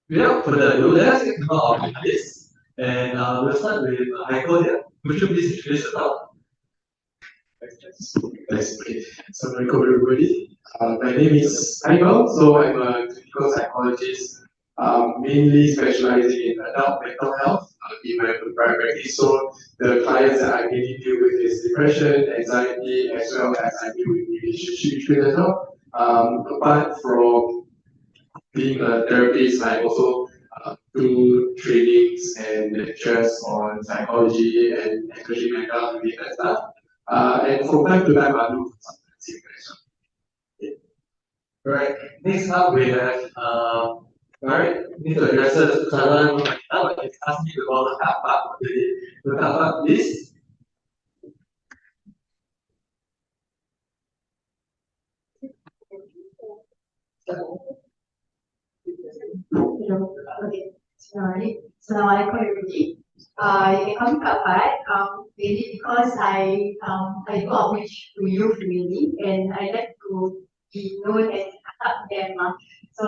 without further ado, let us get to know our panelists. And we'll start with Haikal here. Would you please introduce yourself? Yes, okay. So, welcome everybody. My name is Haikal. So, I'm a clinical psychologist, mainly specializing in adult mental health in my private practice. So, the clients that I mainly deal with is depression, anxiety, as well as I deal with relationship issues as well. Apart from being a therapist, I also do trainings and lectures on psychology and especially mental health related stuff. And from time to time, I do consultancy as well. Alright, next up we have, alright, need to address Ustazah Nurfadhilah, but it's asked me to call the car park of the day. The car park, please. Okay. Assalamualaikum everybody. You can call me Kak Fat, mainly because I do outreach to youth mainly, and I like to be known as Kak them. So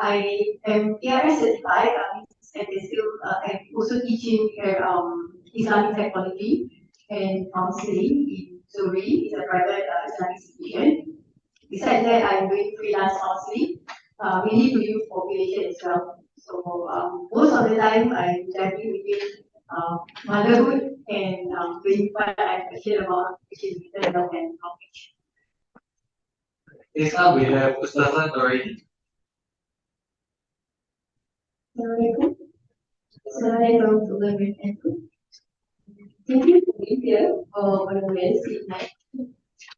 I am ERS certified. I can still I'm also teaching Islamic psychology and counseling in Zuri. It's a private Islamic institution. Besides that, I'm doing freelance counseling, mainly to youth population as well. So most of the time, I'm juggling between motherhood and doing what I'm passionate about, which is mental health and outreach. Next up we have Ustazah Noraini. Assalamualaikum. Assalamualaikum warahmatullahi wabarakatuh. Thank you for being here on a Wednesday night.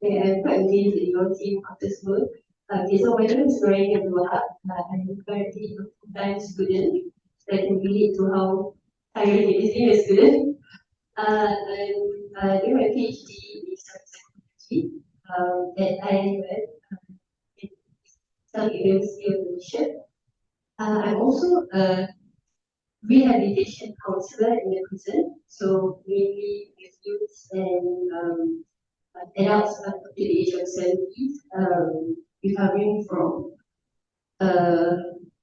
I'm quite amazed in your team after school. Okay, so my name is Noraini Abdullah. I'm currently a full-time student. That can relate to how tiring it is being a student. I'm doing my PhD in psychology at IBFS in Islamic University of Malaysia. I'm also a rehabilitation counselor in the prison, so mainly with youths and adults up to the age of 70, recovering from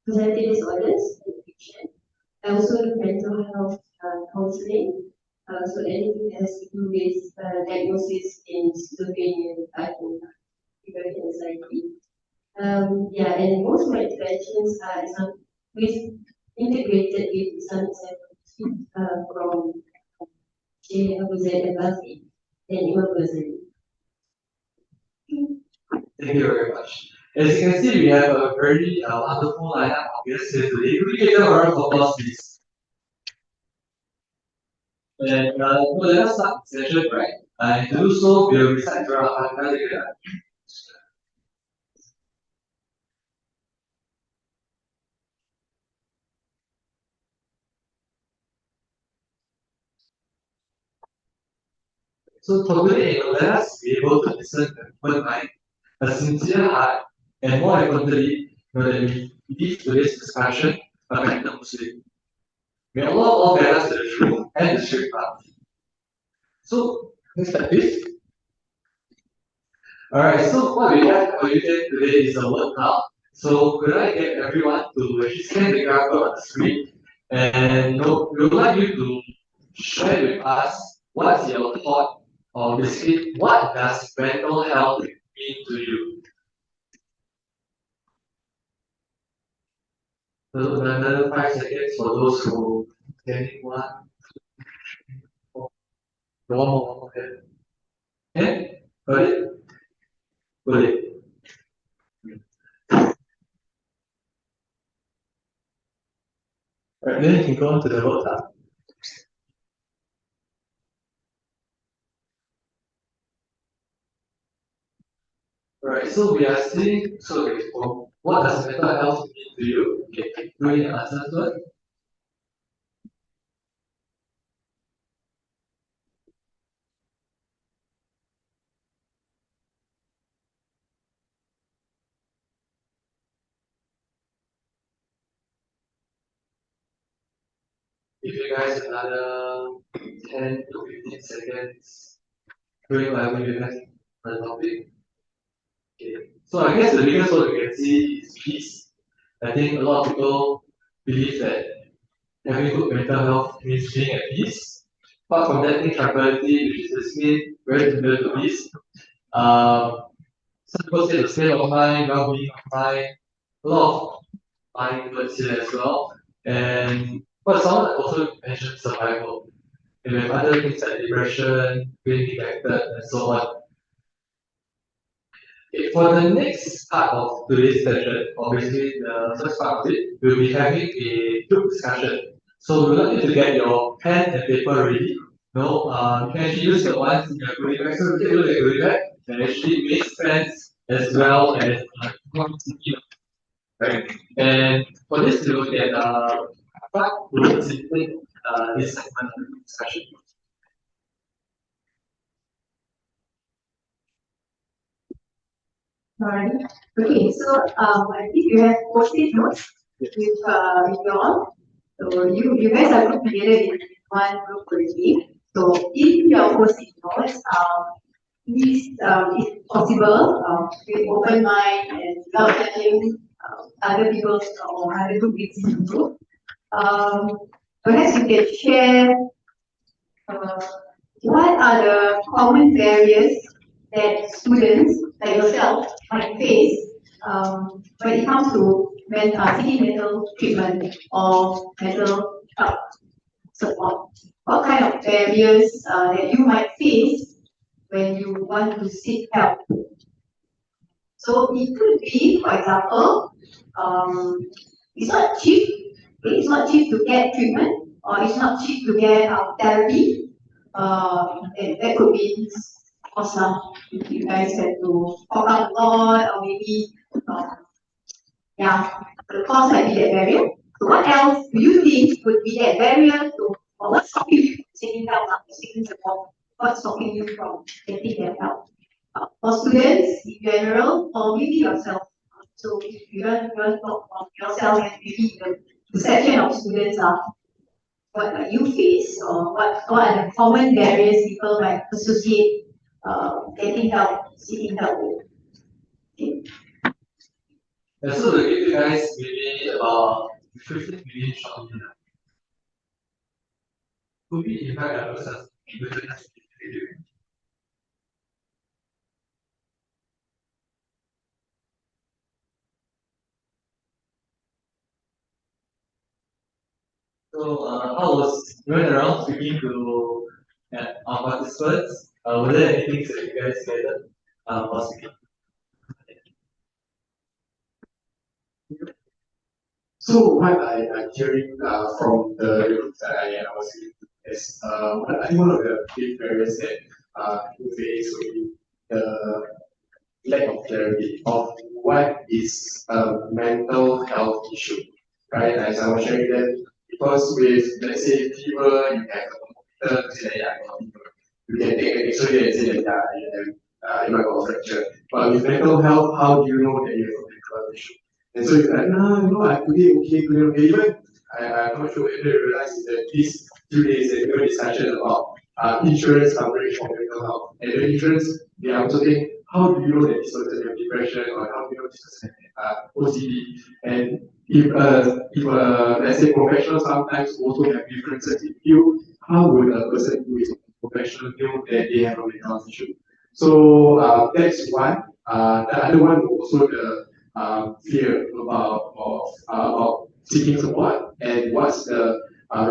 personality disorders and addiction. I also do mental health counseling, so anything that has to do with diagnosis in schizophrenia and anxiety. And most of my interventions are with integrated with Islamic psychology from Sheikh Abu Zaid al-Bazi and Imam Ghazali. Thank you very much. As you can see, we have a very wonderful lineup of guests here today. Could we give them a round of applause, please? And let us start the session, right? And to do so, we'll recite Surah Al-Fatiha together. So for today, let us be able to listen with an open mind, a sincere heart, and more importantly, know that we leave today's discussion a better Muslim. May Allah all guide us to the truth and the straight path. So, next slide, please. Alright, so what we have for you today is a word cloud. So could I get everyone to actually scan the QR code on the screen, and we would like you to share with us what's your thought, or basically what does mental health mean to you? So another 5 seconds for those who getting one. One more. Okay? Got it? Got it. Alright, then you can go on to the vote tab. Alright, so we are seeing, so okay, what does mental health mean to you? Okay, do you answer first? If you guys another 10 to 15 seconds doing whatever you have on the topic. Okay. So I guess the biggest one you can see is peace. I think a lot of people believe that having good mental health means being at peace. Apart from that, tranquility, which is basically very similar to peace. Some people say the state of mind, well-being of mind, a lot of mind words here as well. And but someone also mentioned survival. And we have other things like depression, being neglected, and so on. Okay, for the next part of today's session, obviously the first part of it, we'll be having a group discussion. So we'd like you to get your pen and paper ready. No, you can actually use the ones in your goodie bag. So take a look at goodie bag and actually make friends as well as right? And for this, we will get what will facilitate this segment of the discussion. Alright. Okay, so I think you have post-it notes with you all. So you guys are grouped together in one group already. So in your post-it notes, please, if possible, with open mind and without judging other people's or other group in the group. Perhaps you can share what are the common barriers that students like yourself might face when it comes to seeking mental treatment or mental health support? What kind of barriers that you might face when you want to seek help? So it could be, for example, it's not cheap. It's not cheap to get treatment, or it's not cheap to get therapy. And that could be awesome if you guys have to fork out a lot, or maybe, yeah, the cost might be that barrier. So what else do you think would be that barrier to, or what's stopping you from seeking help, seeking support? What's stopping you from getting that help? For students in general, or maybe yourself. So if you don't talk about yourself and maybe the section of students are what you face, or what are the common barriers people might associate getting help, seeking help with. Okay. And so to give you guys maybe about 15 minutes shortly. Could we invite our listeners to the next video? So I was going around speaking to our participants. Were there any things that you guys gathered while speaking? So what I'm hearing from the groups that I was in is I think one of the big barriers that people face would be the lack of clarity of what is a mental health issue, right? As I was sharing that, because with let's say fever, you have a thermometer to say that yeah, I got fever. You can take an X-ray and say that yeah, you might got a fracture. But with mental health, how do you know that you have a mental health issue? And so you're like, no, today okay. Even I'm not sure whether you realize that these 2 days that we discussion about insurance coverage for mental health. And the insurance, they are also saying, how do you know that this person has depression, or how do you know this person has OCD? And if let's say professionals sometimes also have differences in view, how would a person who is professional know that they have a mental health issue? So that's one. The other one also the fear about seeking support and what's the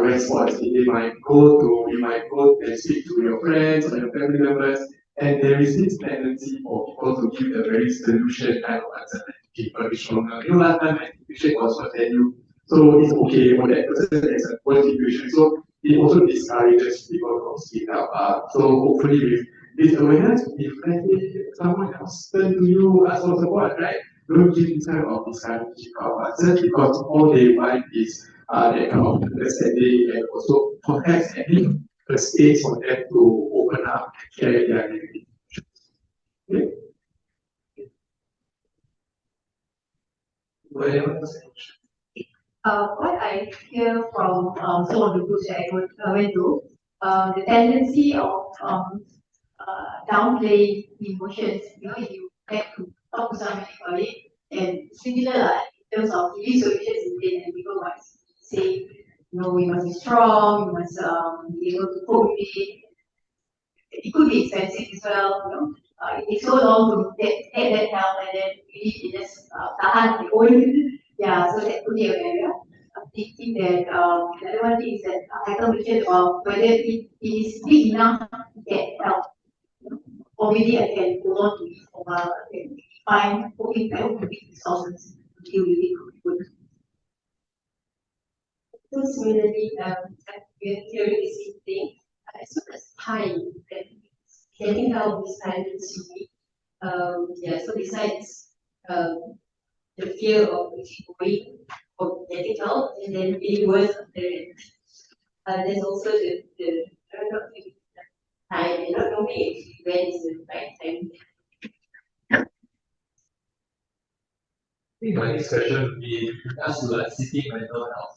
response. You might go and speak to your friends or your family members, and there is this tendency for people to give a very solution kind of answer, like, okay, very strong. Last time my situation was what I you, so it's okay for that person has a poor situation. So it also discourages people from speaking up. So hopefully with this awareness, if let's say someone else turn to you, ask for support, right? Don't give this kind of discouraging answers, because all they want is that kind of understanding, and also perhaps having a space for them to open up and share their negative emotions. Okay? What I hear from some of the groups that I went to, the tendency of downplaying emotions. You know, if you get to talk to somebody about it, and similar in terms of giving solutions in pain, and people might we must be strong, we must be able to cope with it. It could be expensive as well. It takes so long to get that help, and then really it just tahan the own. Yeah, so that could be a barrier. I think that another one thing is that Haikal mentioned about whether it is big enough to get help. Or maybe I can hold on to it for a while. I can find hoping I hope to big resources to deal with it. So similarly, we're hearing the same thing. As soon as time, that getting help is time consuming. So besides the fear of going or getting help and then getting worse after it, there's also the not time and not knowing actually when is the right time. I think my next question would be with us to like seeking mental health.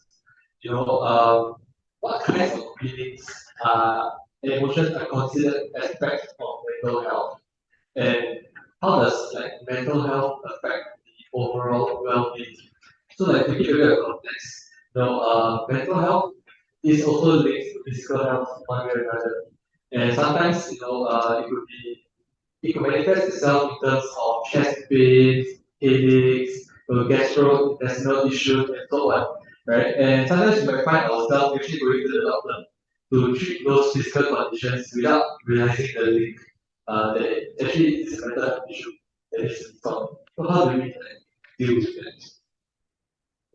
What kinds of feelings and emotions are considered aspects of mental health, and how does like mental health affect the overall well-being? So like to give a bit of context, mental health is also linked to physical health one way or another, and sometimes it could manifest itself in terms of chest pains, headaches, gastrointestinal issues, and so on, right? And sometimes we might find ourselves actually going to the doctor to treat those physical conditions without realizing the link that it actually is a mental health issue that needs to be solved. So how do we deal with that?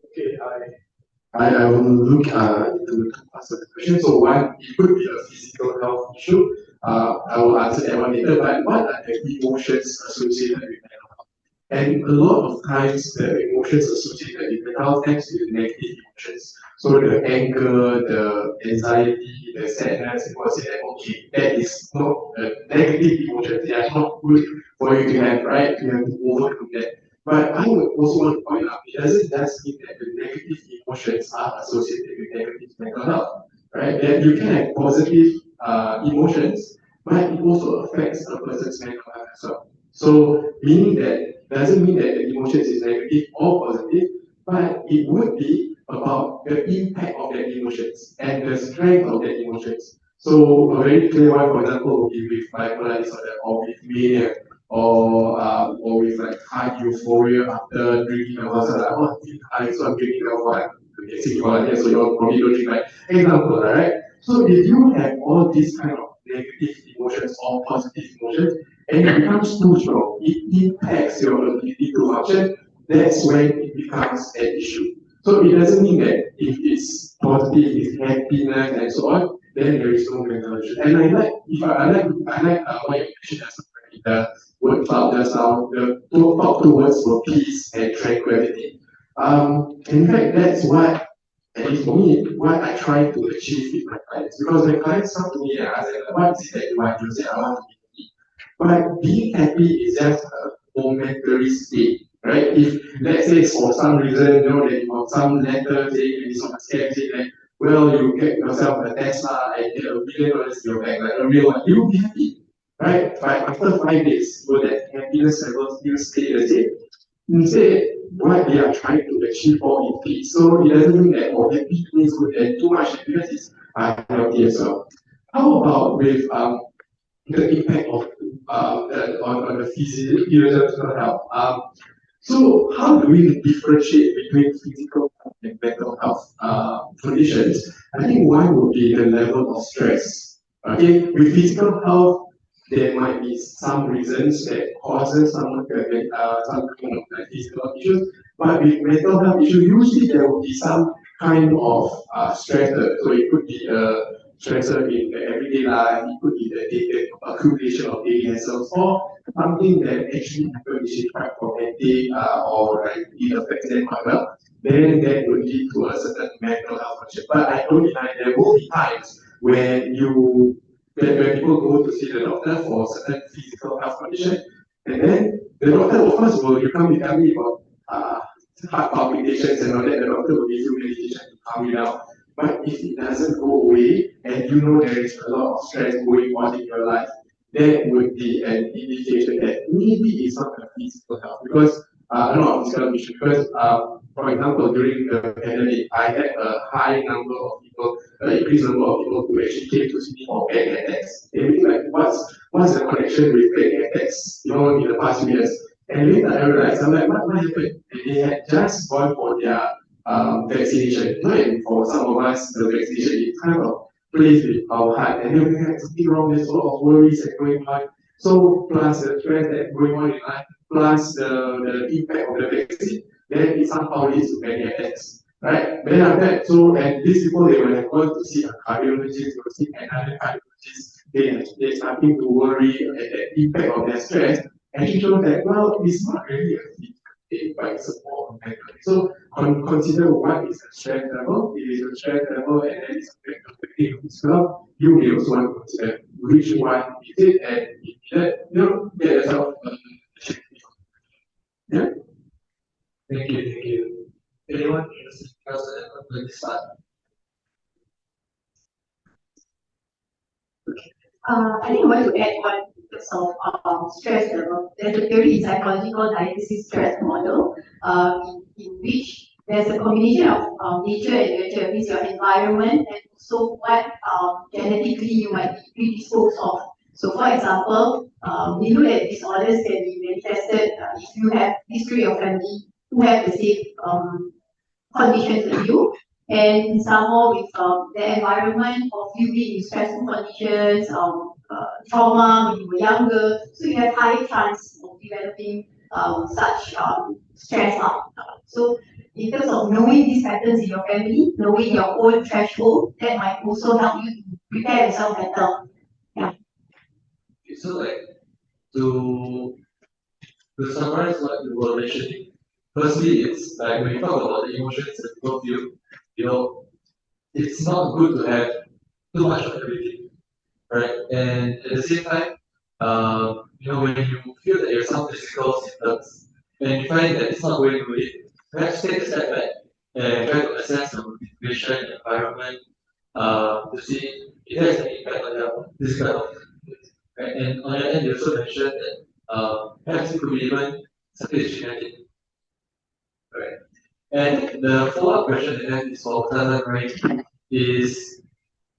Okay, I will look into answer the question. So one, it could be a physical health issue. I will answer that one later. But what are the emotions associated with mental health? And a lot of times, the emotions associated with mental health tends to be negative emotions. So the anger, the anxiety, the sadness, people say that okay, that is not a negative emotion. They are not good for you to have, right? You have to overcome that. But I would also want to point out, it doesn't just mean that the negative emotions are associated with negative mental health, right? That you can have positive emotions, but it also affects a person's mental health as well. So, meaning that doesn't mean that the emotions is negative or positive, but it would be about the impact of that emotions and the strength of that emotions. So, a very clear one, for example, would be with bipolar disorder or with mania or with like high euphoria after drinking alcohol. So like, oh, I'm high, so I'm drinking alcohol. Okay, so you all probably don't drink, right? Example, right? So if you have all these kind of negative emotions or positive emotions, and it becomes too strong, it impacts your ability to function, that's when it becomes an issue. So it doesn't mean that if it's positive, it's happiness and so on, then there is no mental issue. And I like, if I like what you mentioned as the word cloud just now, the top two words were peace and tranquility. In fact, that's what, at least for me, what I try to achieve with my clients. Because when clients come to me and ask, what is it that you want? You say, I want to be happy. But being happy is just a momentary state, right? If let's say for some reason, that you got some letter saying it's on a scam saying that, well, you get yourself a Tesla and get $1 billion in your bank, like a real one, you'll be happy, right? But after 5 days, will that happiness level still stay the same? Instead, what they are trying to achieve for is peace. So it doesn't mean that happy means good and too much happiness is unhealthy as well. How about with the impact of on the physical health? So how do we differentiate between physical and mental health conditions? I think one would be the level of stress. Okay, with physical health, there might be some reasons that causes someone to have some kind of like physical issues, but with mental health issues, usually there will be some kind of stressor. So it could be a stressor in the everyday life, it could be the accumulation of daily hassles, or something that actually happens which is quite traumatic or like it affects them quite well, then that would lead to a certain mental health condition. But I don't deny there will be times when people go to see the doctor for certain physical health condition, and then the doctor of course will you come tell me about heart palpitations and all that, the doctor will give you medication to calm you down. But if it doesn't go away and you know there is a lot of stress going on in your life, that would be an indication that maybe it's not a physical health. Because a lot of physical issue because, for example, during the pandemic, I had a high number of people, increased number of people who actually came to see me for panic attacks. They mean like, what's the connection with panic attacks? In the past few years. And later I realized, I'm like, what happened? They had just gone for their vaccination. And for some of us, the vaccination it kind of plays with our heart, and then we have something wrong. There's a lot of worries that going on. So plus the stress that going on in life, plus the impact of the vaccine, then it somehow leads to many attacks. Right? Then after that, so and these people they will have gone to see a cardiologist or see another cardiologist, they're starting to worry at the impact of their stress, and it shows that well, it's not really a physical thing, but it's a more mental. So consider what is the stress level. It is a stress level, and then it's affecting you as well. You may also want to consider which one is it, and if that, get yourself check. Yeah. Thank you, thank you. Anyone else on this part? I think I want to add one because of stress level. There's a theory in psychology called diathesis stress model, in which there's a combination of nature and nurture, means your environment and also what genetically you might be predisposed of. So, for example, we know that disorders can be manifested if you have history of family who have the same conditions as you, and some more with the environment of you being in stressful conditions, trauma when you were younger, so you have high chance of developing such stress up. So in terms of knowing these patterns in your family, knowing your own threshold, that might also help you to prepare yourself better. Yeah. So like to summarize what you were mentioning, firstly, it's like when you talk about the emotions that people feel, it's not good to have too much of everything, right? And at the same time, when you feel that there's some physical symptoms and you find that it's not going away, perhaps take a step back and try to assess the motivation, environment, to see if there's any impact on your physical health. Right? And on your end, you also mentioned that perhaps it could be even something genetic. Right? And the follow-up question that I have is for Ustazah Nurfadhilah is,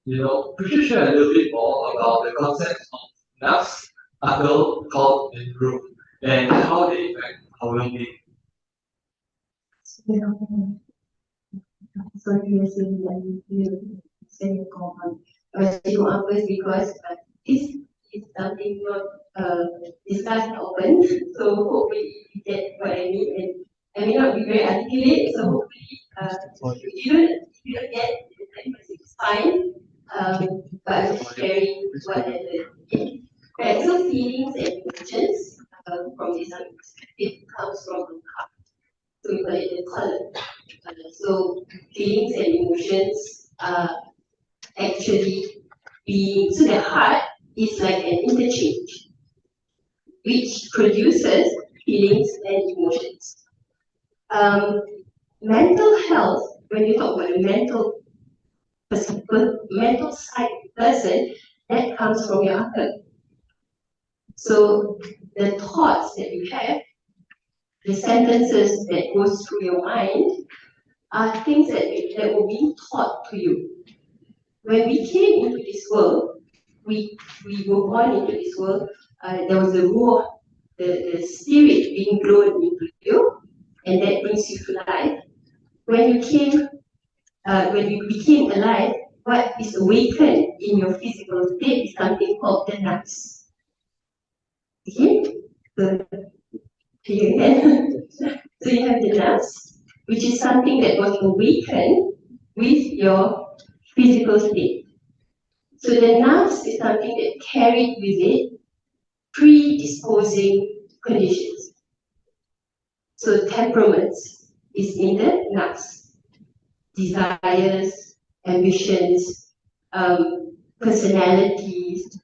could you share a little bit more about the concept of nafs, akal, qalb, and ruh, and how they impact our well-being? So you saying that you say common. You first because this is something not discussed open. So hopefully you get what I mean, and I may not be very articulate. So hopefully if you don't get it, it's fine. But I'm just sharing what I learned. Right. So feelings and emotions from this perspective comes from the heart. So we call it the color. So feelings and emotions are actually being, so the heart is like an interchange which produces feelings and emotions. Mental health, when you talk about the mental side person, that comes from your heart. So the thoughts that you have, the sentences that goes through your mind, are things that were being taught to you. When we came into this world, we were born into this world, there was the ruh, the spirit being blown into you, and that brings you to life. When you became alive, what is awakened in your physical state is something called the nafs. Okay? So you have the nafs, which is something that was awakened with your physical state. So the nafs is something that carried with it predisposing conditions. So temperaments is in the nafs. Desires, ambitions, personalities,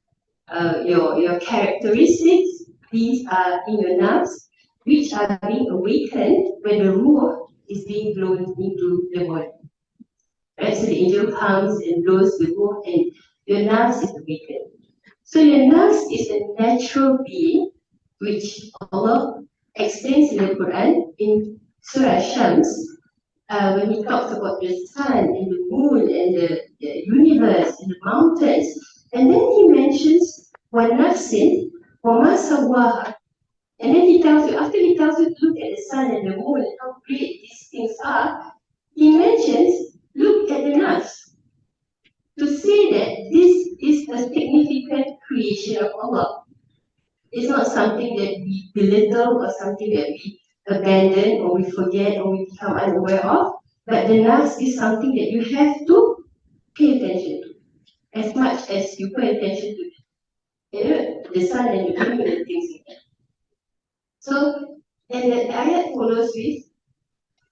your characteristics, these are in your nafs, which are being awakened when the ruh is being blown into the body. Right? So the angel comes and blows the ruh, and your nafs is awakened. So your nafs is a natural being which Allah explains in the Quran in Surah Shams, when he talks about the sun and the moon and the universe and the mountains, and then he mentions وَنَفْسٍ وَمَا سَوَّاهَا. And then he tells you, after he tells you to look at the sun and the moon and how great these things are, he mentions, look at the nafs, to say that this is a significant creation of Allah. It's not something that we belittle or something that we abandon or we forget or we become unaware of, but the nafs is something that you have to pay attention to, as much as you pay attention to the sun and the moon and things like that. So, and the ayat follows with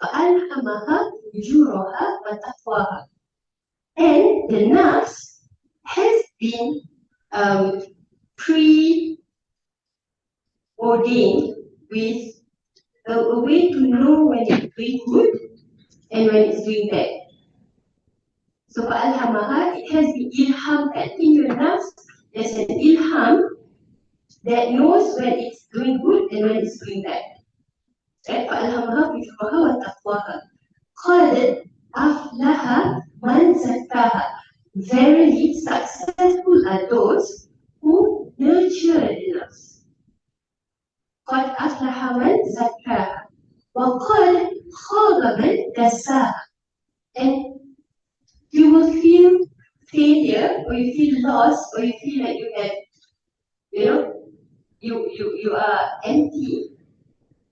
فَأَلْهَمَهَا فُجُورَهَا وَتَقْوَاهَا. And the nafs has been pre-ordained with a way to know when it's doing good and when it's doing bad. So فَأَلْهَمَهَا, it has been ilhamkan. In your nafs, there's an ilham that knows when it's doing good and when it's doing bad. Right? فَأَلْهَمَهَا فُجُورَهَا وَتَقْوَاهَا. قَالَتْ أَفْلَحَ مَنْ زَكَّاهَا. Verily, successful are those who nurture the nafs. قَدْ أَفْلَحَ مَنْ زَكَّاهَا وَقَدْ خَابَ مَنْ دَسَّاهَا. And you will feel failure, or you feel lost, or you feel like you have, you are empty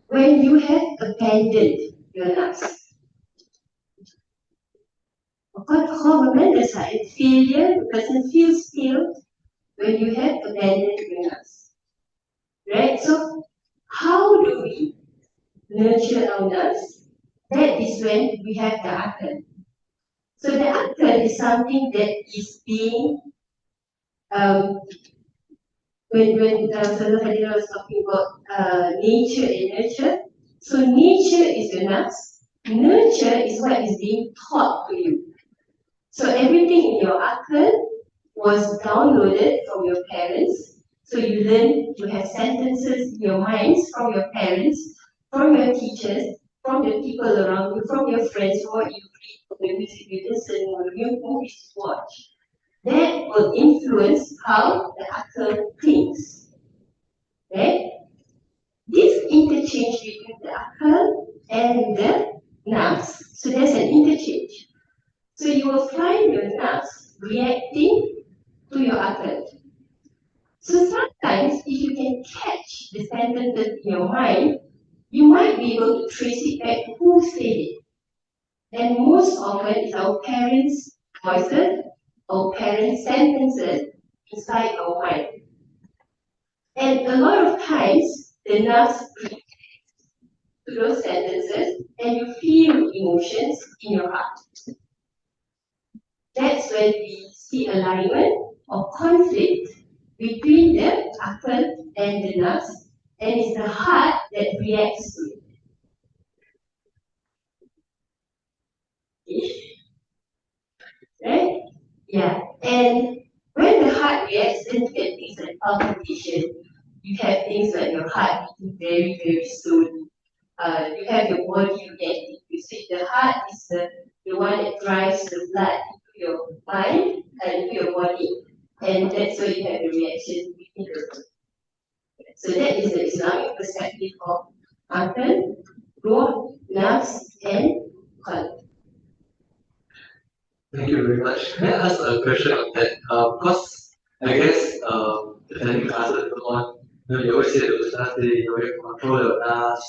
when you have abandoned your nafs. وقد خاب من دسّاها. And failure, the person feels failed when you have abandoned your nafs. Right? So, how do we nurture our nafs? That is when we have the akal. So the akal is something that is being, when Ustazah Nurfadhilah was talking about nature and nurture, so nature is your nafs, nurture is what is being taught to you. So everything in your akal was downloaded from your parents. So you learn, you have sentences in your minds from your parents, from your teachers, from the people around you, from your friends, from what you read, from the music you listen, or the new movies you watch. That will influence how the akal thinks. Right? This interchange between the akal and the nafs, so there's an interchange. So you will find your nafs reacting to your akal. So sometimes, if you can catch the sentences in your mind, you might be able to trace it back to who said it. And most often, it's our parents' voices, our parents' sentences inside our mind. And a lot of times, the nafs react to those sentences, and you feel emotions in your heart. That's when we see alignment or conflict between the akal and the nafs, and it's the heart that reacts to it. Right? Yeah. And when the heart reacts, then you get things like palpitation. You have things like your heart beating very, very slowly. You have your body reacting. You see, the heart is the one that drives the blood into your mind and into your body, and that's where you have the reaction between the two. So that is the Islamic perspective of akal, ruh, nafs, and qalb. Thank you very much. May I ask a question on that? Because I guess the technical answer is the one, you always say the Ustaz say, you have to control your nafs,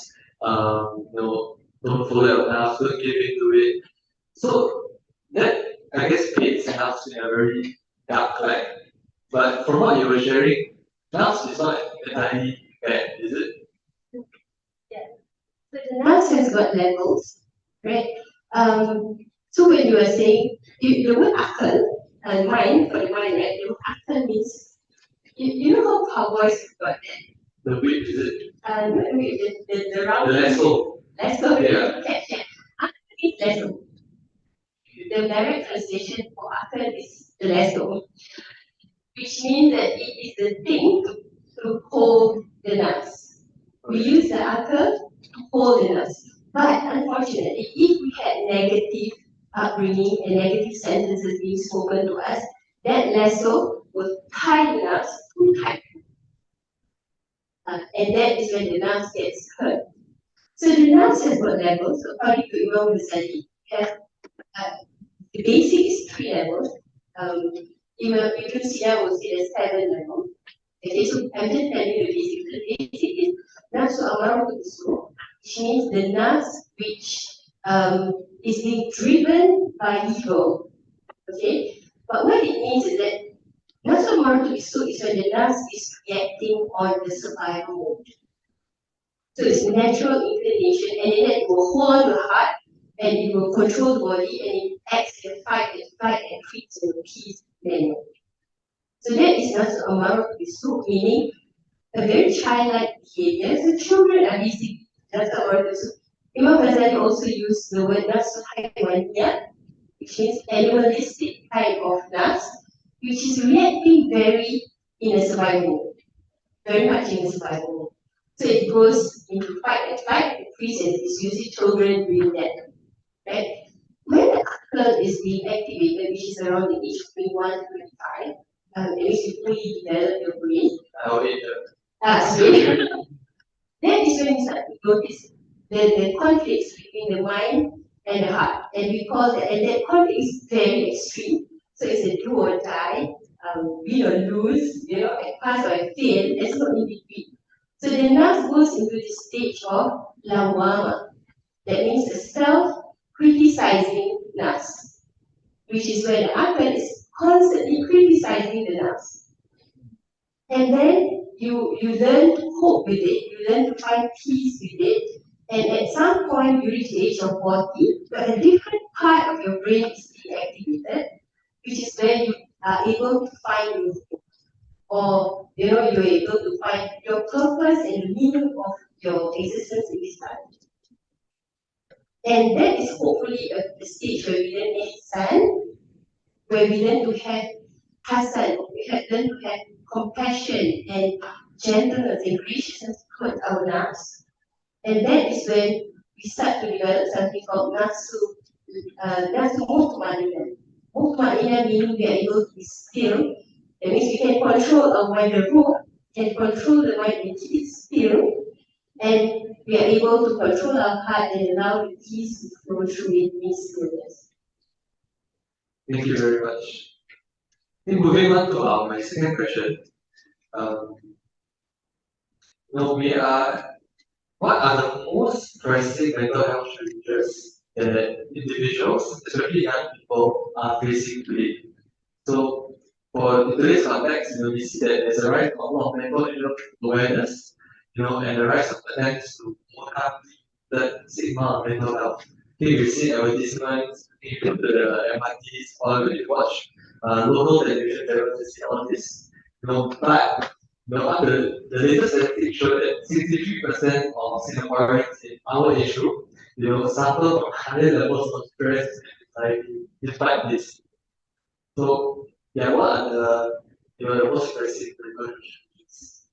don't follow your nafs, don't give in to it. So that, I guess, paints nafs in a very dark light. But from what you were sharing, nafs is not entirely bad, is it? Yeah. So the nafs has got levels, right? So when you are saying, the word akal, mind, for the mind, right? The word akal means, you know how cowboys got that? The whip, is it? The round. The lasso. Lasso, Yeah. yeah. Akal means lasso. The direct translation for akal is the lasso, which means that it is the thing to hold the nafs. We use the Haikal to hold the nerves. But unfortunately, if we had negative upbringing and negative sentences being spoken to us, that lasso will tie the nerves too tight. And that is when the nerves gets hurt. So the nerves has got levels, according to Imam Ghazali. The basic is 3 levels. Ibn Sina will say there's 7 levels. Okay, so I'm just telling you the basic. The basic is nafsu amaratul bisu, which means the nafs which is being driven by ego. Okay, but what it means is that nafsu amaratul bisu is when the nafs is reacting on the survival mode. So it's natural inclination, and then it will hold on to the heart, and it will control the body, and it acts in fight and freeze and peace manner. So that is nafsu amaratul bisu, meaning a very childlike behavior. So children are basically nafsu amaratul bisu. Imam Ghazali also used the word nafsu haywaniyah, which means animalistic kind of nafs, which is reacting very in a survival mode, very much in a survival mode. So it goes into fight, and freeze, and it's usually children doing that. Right? When the Haikal is being activated, which is around the age of 21 to 25, it means you fully develop your brain. That is when you start to notice the conflicts between the mind and the heart. And we call that, and that conflict is very extreme. So it's a do or die, win or lose, I pass or I fail, there's no in between. So the nerve goes into the stage of lawama. That means the self-criticizing nerves, which is where the Haikal is constantly criticizing the nerves. And then you learn to cope with it, you learn to find peace with it, and at some point you reach the age of 40, but a different part of your brain is being activated, which is where you are able to find your or you're able to find your purpose and the meaning of your existence in this life. And that is hopefully a stage where we learn ihsan, where we learn to have hasan, we learn to have compassion and gentleness and graciousness towards our nafs. And that is when we start to develop something called nafsu mutmainah. Mutmainah meaning we are able to be still. That means we can control our mind, the root, can control the mind and keep it still. And we are able to control our heart and allow the peace to flow through it in stillness. Thank you very much. Moving on to my second question. We are. What are the most pressing mental health challenges that individuals, especially young people, are facing today? So, for today's context, we see that there's a rise of a lot of mental health awareness, and the rise of attempts to overcome the stigma of mental health. I think we've seen advertisements, you go to the MRTs, or when you watch local television channels, you see all this. But the latest statistics show that 63% of Singaporeans in our age group, suffer from higher levels of stress and anxiety despite this. So, what are the most pressing issues?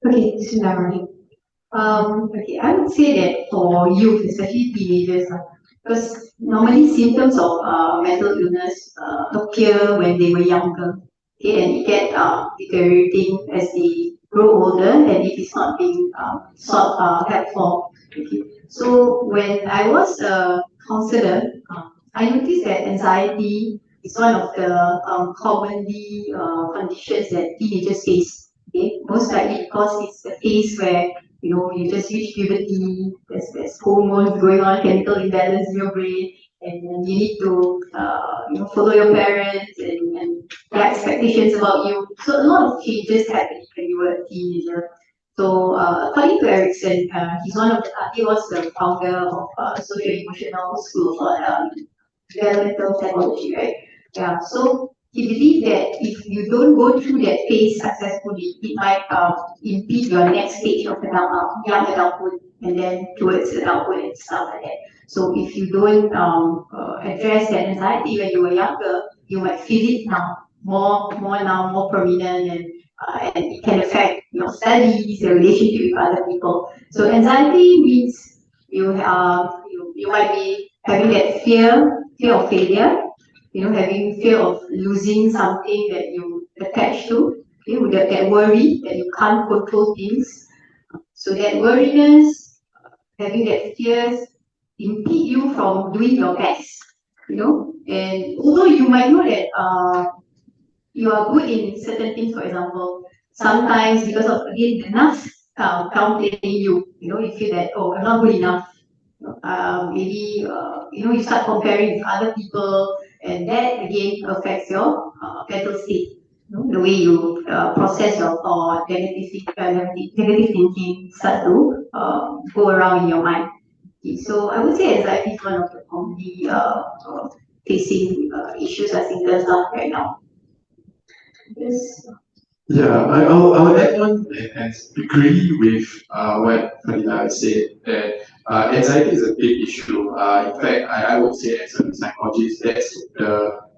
Okay, Bismillahirrahmanirrahim. Okay, I would say that for youth, especially teenagers, because normally symptoms of mental illness appear when they were younger, okay, and it get deteriorating as they grow older, and if it's not being helpful. Okay. So when I was a counselor, I noticed that anxiety is one of the commonly conditions that teenagers face. Okay, most likely because it's the phase where you just reach puberty, there's hormones going on, chemical imbalance in your brain, and you need to follow your parents and their expectations about you. So a lot of changes happened when you were a teenager. So according to Erickson, he was the founder of social emotional school for developmental psychology, right? Yeah. So he believed that if you don't go through that phase successfully, it might impede your next stage of young adulthood and then towards adulthood and stuff like that. So if you don't address that anxiety when you were younger, you might feel it now more prominent, and and it can affect your studies, your relationship with other people. So anxiety means you might be having that fear of failure, having fear of losing something that you attach to, that worry that you can't control things. So that worriness, having that fears impede you from doing your best, and although you might know that you are good in certain things, for example, sometimes because of, again, the nerves downplaying you, you feel that, oh, I'm not good enough. Maybe you start comparing with other people, and that again affects your mental state. The way you process your thought, negative thinking start to go around in your mind. Okay, so I would say anxiety is one of the commonly facing issues as singles right now. Yes. Yeah, I'll add on and agree with what Fadila said that anxiety is a big issue. In fact, I would say as a psychologist, that's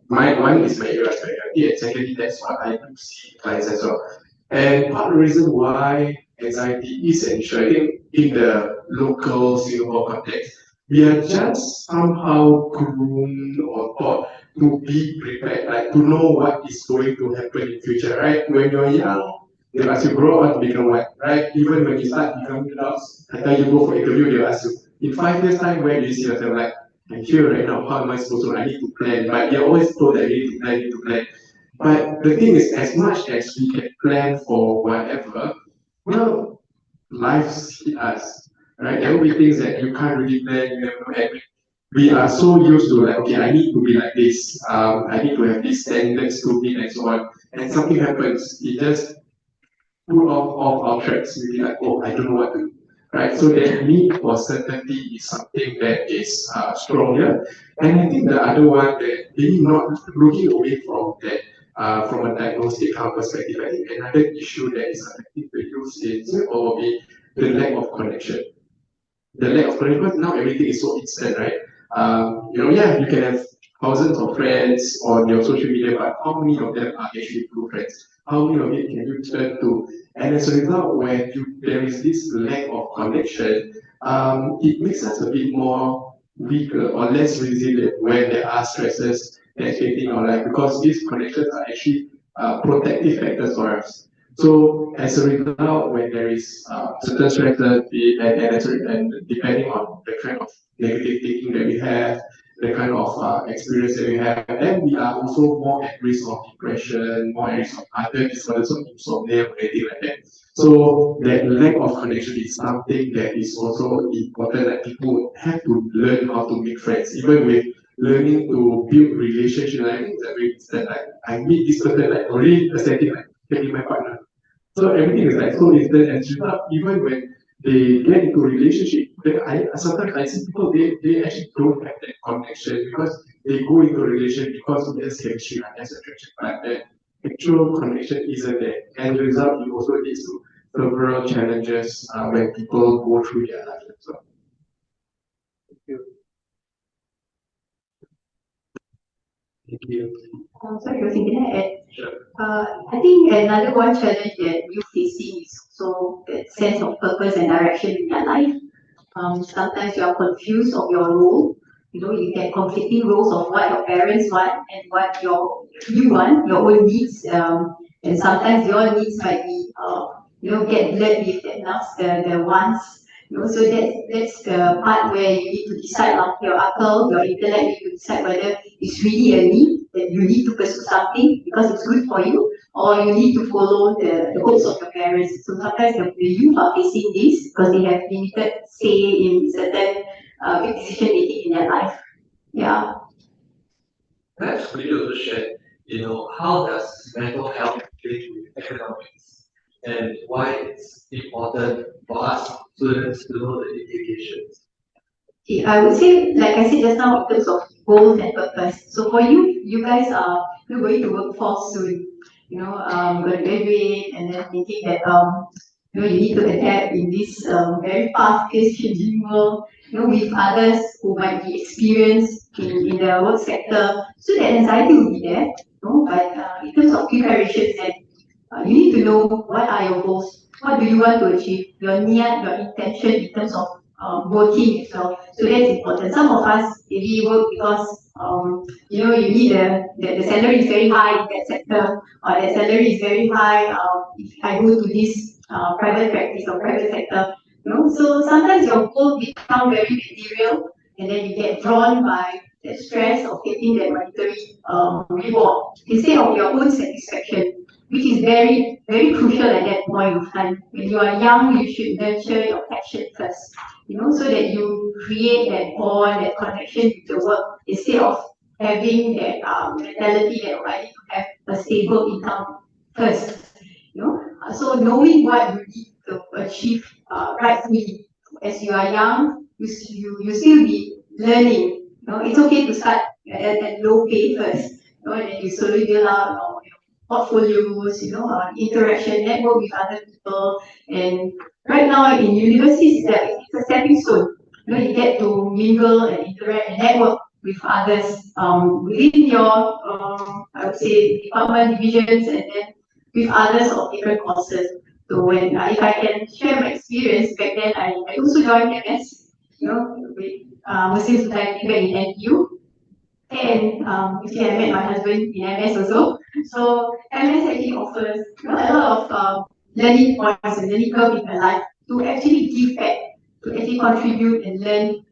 one is my area of specialty, and secondly, that's what I do see clients as well. And part of the reason why anxiety is an issue, I think in the local Singapore context, we are just somehow groomed or taught to be prepared, like to know what is going to happen in future, right? When you're young, they ask you grow up to become what, right? Even when you start becoming adults, until you go for interview, they'll ask you, in 5 years' time, where do you see yourself? Like, I'm here right now, how am I supposed to? I need to plan. But you're always told that you need to plan, you need to plan. But the thing is, as much as we can plan for whatever, well, life hit us, right? There will be things that you can't really plan, you never know, and we are so used to like, okay, I need to be like this, I need to have this standards to meet and so on. And something happens, it just pull off our tracks. We be like, oh, I don't know what to do. Right? So that need for certainty is something that is stronger. And I think the other one that maybe not looking away from that from a diagnostic kind of perspective, I think another issue that is affecting the youth in Singapore will be the lack of connection. The lack of connection, because now everything is so instant, right? Yeah, you can have thousands of friends on your social media, but how many of them are actually true friends? How many of it can you turn to? And as a result, when there is this lack of connection, it makes us a bit more weaker or less resilient when there are stresses that's facing our life, because these connections are actually protective factors for us. So as a result, when there is certain stresses, and depending on the kind of negative thinking that we have, the kind of experience that we have, then we are also more at risk of depression, more at risk of other disorders of insomnia or anything like that. So that lack of connection is something that is also important, that people have to learn how to make friends, even with learning to build relationship. I think it's a very instant, like I meet this person, like already aesthetic, like can be my partner. So everything is like so instant and result, even when they get into a relationship, I sometimes I see people they actually don't have that connection because they go into a relationship because of their chemistry and their attraction, but that actual connection isn't there. And the result, it also leads to several challenges when people go through their life as well. Thank you. Thank you. Sorry, was thinking add. Sure. I think another one challenge that you're facing is also that sense of purpose and direction in your life. Sometimes you are confused of your role. You get conflicting roles of what your parents want and what you want, your own needs. And sometimes your needs might be, get blurred with the wants. So that's the part where you need to decide, your akal, your intellect need to decide whether it's really a need that you need to pursue something because it's good for you, or you need to follow the hopes of your parents. So sometimes the youth are facing this because they have limited say in certain big decision making in their life. Yeah. Perhaps could you also share, how does mental health fit with economics and why it's important for us students to know the implications? Okay, I would say, like I said just now, in terms of goals and purpose. So for you guys are going to workforce soon. Going to graduate and then thinking that you need to adapt in this very fast-paced, changing world. With others who might be experienced in the work sector. So that anxiety will be there. But in terms of preparations and You need to know what are your goals, what do you want to achieve, your niat, your intention in terms of working as well. So that's important. Some of us maybe work because you need the salary is very high in that sector, or that salary is very high if I go to this private practice or private sector. So sometimes your goal become very material, and then you get drawn by the stress of getting that monetary reward instead of your own satisfaction, which is very, very crucial at that point of time. When you are young, you should nurture your passion first, so that you create that bond, that connection with the work, instead of having that mentality that I need to have a stable income first. So knowing what you need to achieve rightfully as you are young, you still be learning. It's okay to start at low pay first. And then you slowly build up portfolios, interaction, network with other people. And right now in universities, it's a stepping stone. You get to mingle and interact and network with others within your, I would say, department divisions, and then with others of different courses. So when if I can share my experience back then, I also joined MS, with Muslim Society back in NTU. And actually, I met my husband in MS also. So MS actually offers a lot of learning points and learning curve in my life to actually give back, to actually contribute and learn,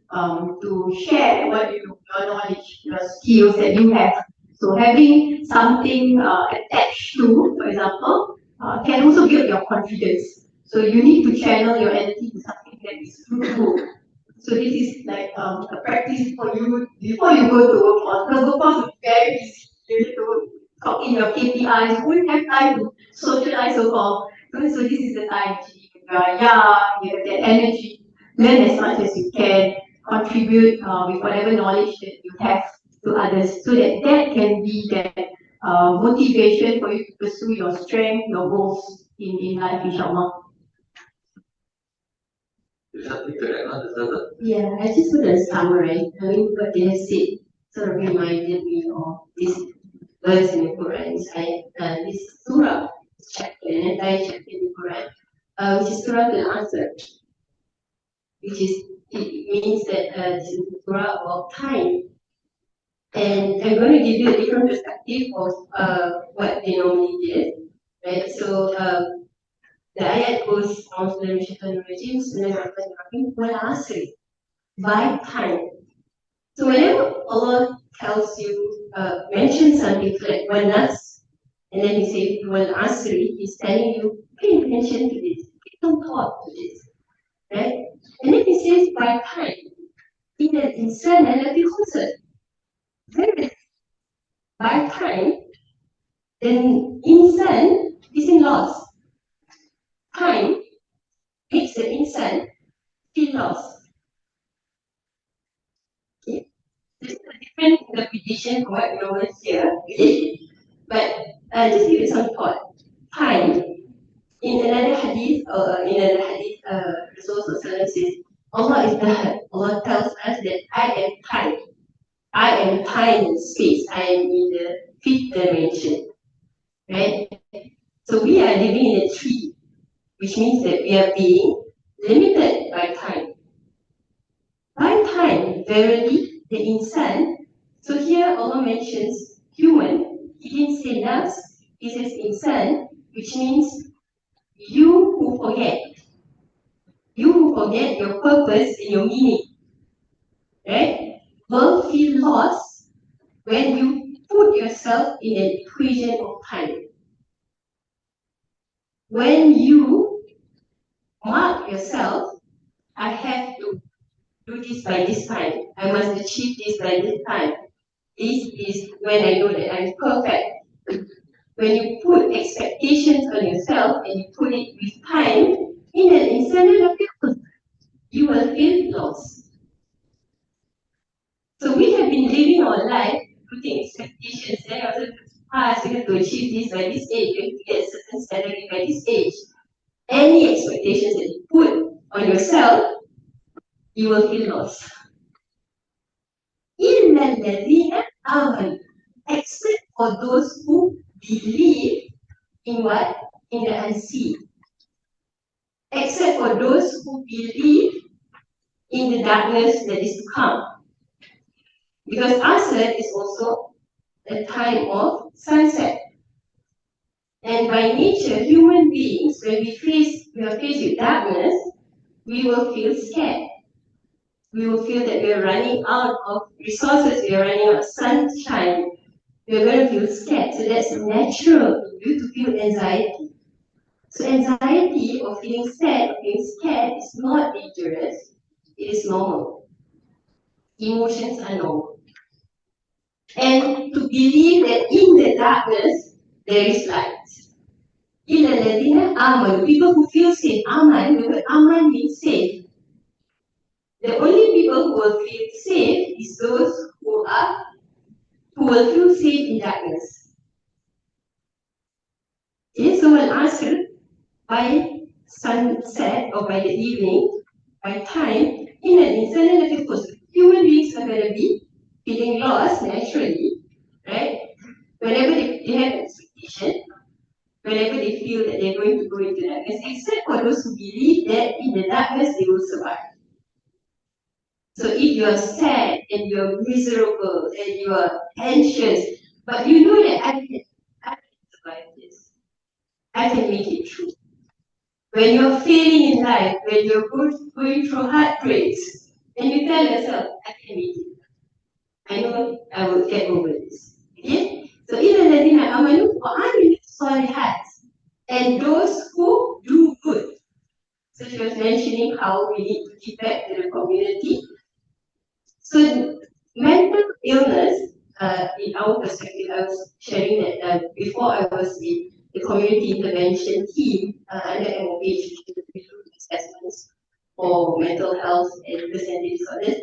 to share what you know, your knowledge, your skills that you have. So having something attached to, for example, can also build your confidence. So you need to channel your energy to something that is fruitful. So this is like a practice for you before you go to workforce. Because workforce is very busy. You need to clock in your KPIs. You won't have time to socialize so called. So this is the time actually when you are young, you have that energy, learn as much as you can, contribute with whatever knowledge that you have to others, so that that can be that motivation for you to pursue your strength, your goals in life, inshallah. Something to add on, Ustazah? Yeah, I just want to summarize. I mean, what they have said sort of reminded me of this verse in the Quran. This surah, this chapter, an entire chapter in the Quran, which is Surah Al-Asr, which is, it means that this is the surah about time. And I'm going to give you a different perspective of what they normally did, right? So the ayat goes on to the regime, by time. So whenever Allah tells you, mention something like one nas, and then he says one asri, he's telling you, pay attention to this, give some thought to this, right? And then he says by time, in an insan alati khusr, very by time, then insan is in loss. Time makes the insan feel lost. Okay? There's a different interpretation for what we always hear, but just give it some thought. Time, in another hadith, Rasulullah says, Allah is the Allah tells us that I am time. I am time and space. I am in the fifth dimension. Right? So we are living in a tree, which means that we are being limited by time. By time, verily, the insan. So here Allah mentions human. He didn't say nafs. He says insan, which means you who forget. You who forget your purpose and your meaning. Right? Will feel lost when you put yourself in an equation of time. When you mark yourself, I have to do this by this time. I must achieve this by this time. This is when I know that I'm perfect. When you put expectations on yourself and you put it with time, in an instant you will feel lost. So we have been living our life putting expectations. Then also you have to achieve this by this age. You have to get a certain salary by this age. Any expectations that you put on yourself, you will feel lost. إِلَّا الَّذِينَ آمَنُوا, except for those who believe in what? In the unseen. Except for those who believe in the darkness that is to come. Because sunset is also a time of sunset. And by nature, human beings, when we are faced with darkness, we will feel scared. We will feel that we are running out of resources, we are running out of sunshine. We are going to feel scared. So that's natural in you to feel anxiety. So anxiety or feeling sad or feeling scared is not dangerous. It is normal. Emotions are normal. And to believe that in the darkness there is light. إِلَّا الَّذِينَ آمَنُوا. People who feel safe. Aman, the word aman means safe. The only people who will feel safe is those who will feel safe in darkness. Okay, so when asked by sunset or by the evening, by time, in an instant, of course, human beings are going to be feeling lost naturally, right? Whenever they have an expectation, whenever they feel that they're going to go into darkness, except for those who believe that in the darkness they will survive. So if you're sad and you're miserable and you are anxious, but you know that I can survive this. I can make it through. When you're failing in life, when you're going through heartbreaks, and you tell yourself, I can make it. I know I will get over this. Okay? So إِلَّا الَّذِينَ آمَنُوا وَعَمِلُوا الصَّالِحَاتِ. And those who do good. So she was mentioning how we need to give back to the community. So mental illness, in our perspective, I was sharing that before I was in the community intervention team under MOH, we do assessments for mental health and personality disorders.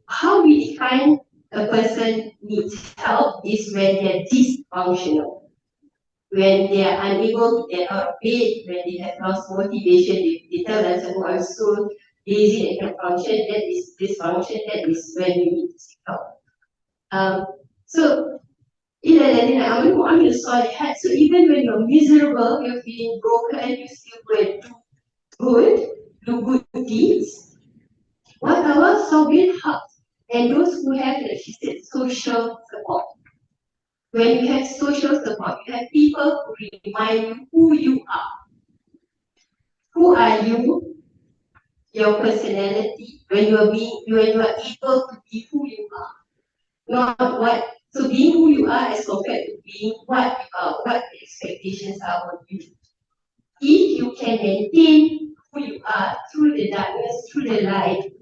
How we define a person needs help is when they're dysfunctional. When they are unable to get out of bed, when they have lost motivation, they tell themselves, oh, I'm so lazy and can't function, that is dysfunction, that is when you need to seek help. So, إِلَّا الَّذِينَ آمَنُوا وَعَمِلُوا الصَّالِحَاتِ. So even when you're miserable, you're feeling broken, you still go and do good deeds. وَتَوَصَّوْا بِالْحَقِّ. And those who have, like she said, social support. When you have social support, you have people who remind you who you are. Who are you? Your personality. When you are able to be who you are, not what. So being who you are as compared to being what you are, what the expectations are of you. If you can maintain who you are through the darkness, through the light,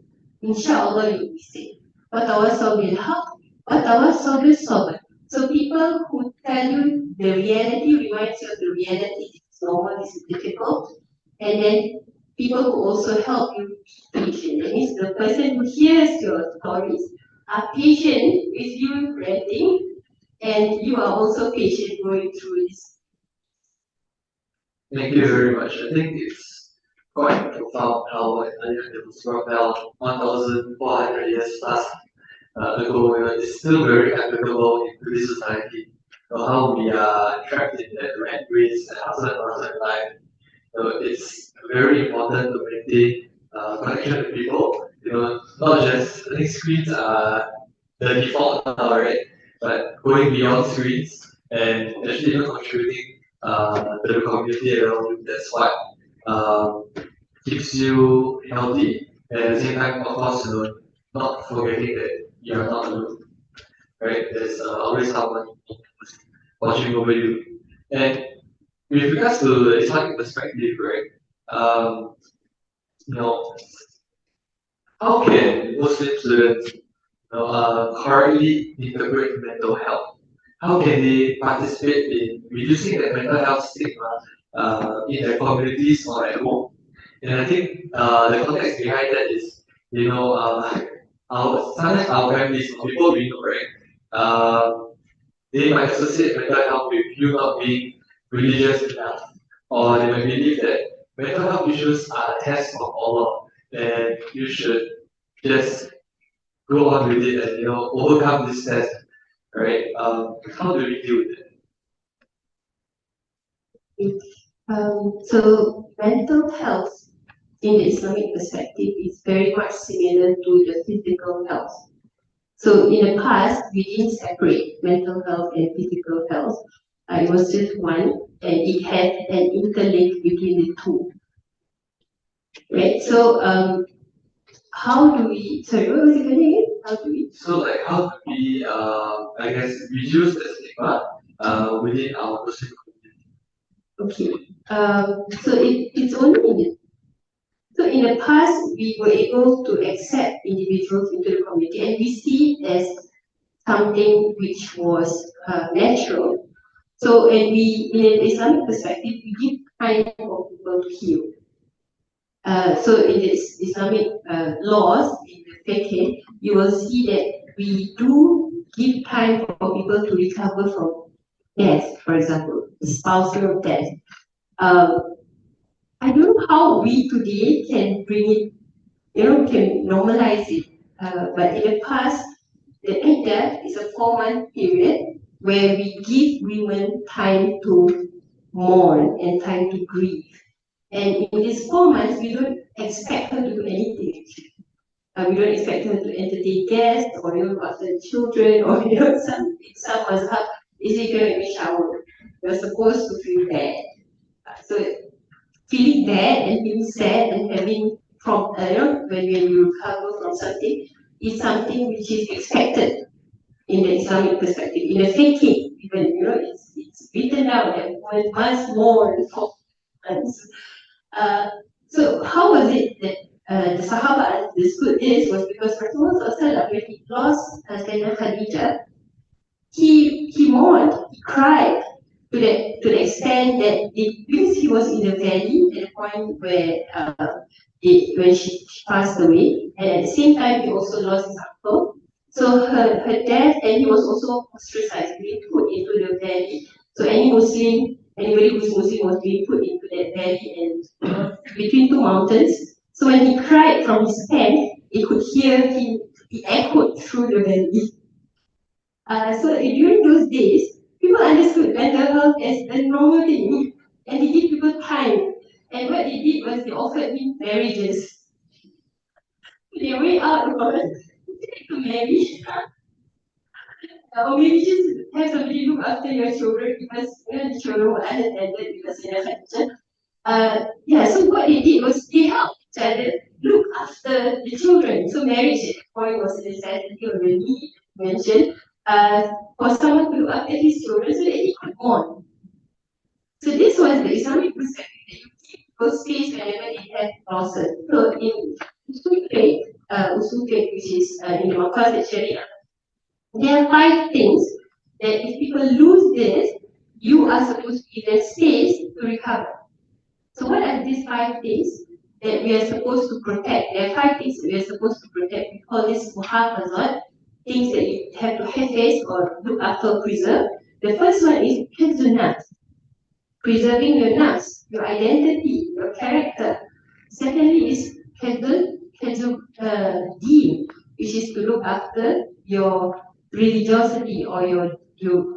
inshallah you'll be safe. وَتَوَصَّوْا بِالْحَقِّ وَتَوَصَّوْا بِالصَّبْرِ. So people who tell you the reality, reminds you of the reality, this is normal, this is difficult, and then people who also help you be patient. That means the person who hears your stories are patient with you ranting, and you are also patient going through this. Thank you very much. I think it's quite profound how it was brought down 1,400 years plus ago, it's still very applicable in today's society. How we are trapped in that rat race and hustle and bustle in life. It's very important to maintain connection with people. Not just, I think screens are the default now, right? But going beyond screens and actually even contributing to the community around you, that's what keeps you healthy. And at the same time, of course, not forgetting that you are not alone, right? There's always someone watching over you. And with regards to the Islamic perspective, right? Um, you know, how can Muslim students correctly integrate mental health? How can they participate in reducing the mental health stigma in their communities or at home? And I think the context behind that is, sometimes our families or people we know, right? They might associate mental health with you not being religious enough, or they might believe that mental health issues are a test from Allah, and you should just go on with it and overcome this test, right? How do we deal with it? So mental health in the Islamic perspective is very much similar to the physical health. So in the past, we didn't separate mental health and physical health. It was just one, and it had an interlink between the two. Right? So how do we? Sorry, what was it again? How do we? So like how do we I guess reduce the stigma within our Muslim community? Okay. So it's only in the so in the past we were able to accept individuals into the community, and we see it as something which was natural. So and we in an Islamic perspective we give time for people to heal. So in the Islamic laws, in the fiqh, you will see that we do give time for people to recover from death, for example, spousal death. Um, I don't know how we today can bring it, can normalize it. But in the past, the iddah is a 4-month period where we give women time to mourn and time to grieve. And in these 4 months, we don't expect her to do anything. We don't expect her to entertain guests or look after the children or some mazhab is it going to be shower. You're supposed to feel bad. So feeling bad and being sad and having from when you recover from something is something which is expected in the Islamic perspective. In the fiqh, even it's written down that one must mourn for months. Uh, so how was it that the Sahaba understood this was because Rasulullah when he lost Sayyidina Khadijah, he mourned, he cried to the extent that because he was in the valley at the point where when she passed away, and at the same time he also lost his uncle. So her death, and he was also ostracized, being put into the valley. So anybody who's Muslim was being put into that valley and between two mountains. So when he cried from his tent, it could hear him, it echoed through the valley. So during those days, people understood mental health as a normal thing, and they give people time. And what they did was they offered him marriages. Their way out was to marry, or maybe just have somebody look after your children because the children were unattended because they had yeah, so what they did was they helped each other look after the children. So marriage at that point was a necessity already mentioned for someone to look after his children so that he could mourn. So this was the Islamic perspective that you keep people space whenever they have losses. So in Usul Fiqh, which is in the Maqasid Sharia, there are 5 things that if people lose this, you are supposed to give them space to recover. So what are these 5 things that we are supposed to protect? There are 5 things that we are supposed to protect. We call this muhafazat, things that you have to hafiz or look after or preserve. The first one is hifzun nafs, preserving your nafs, your identity, your character. Secondly is hifzun deen, which is to look after your religiosity or your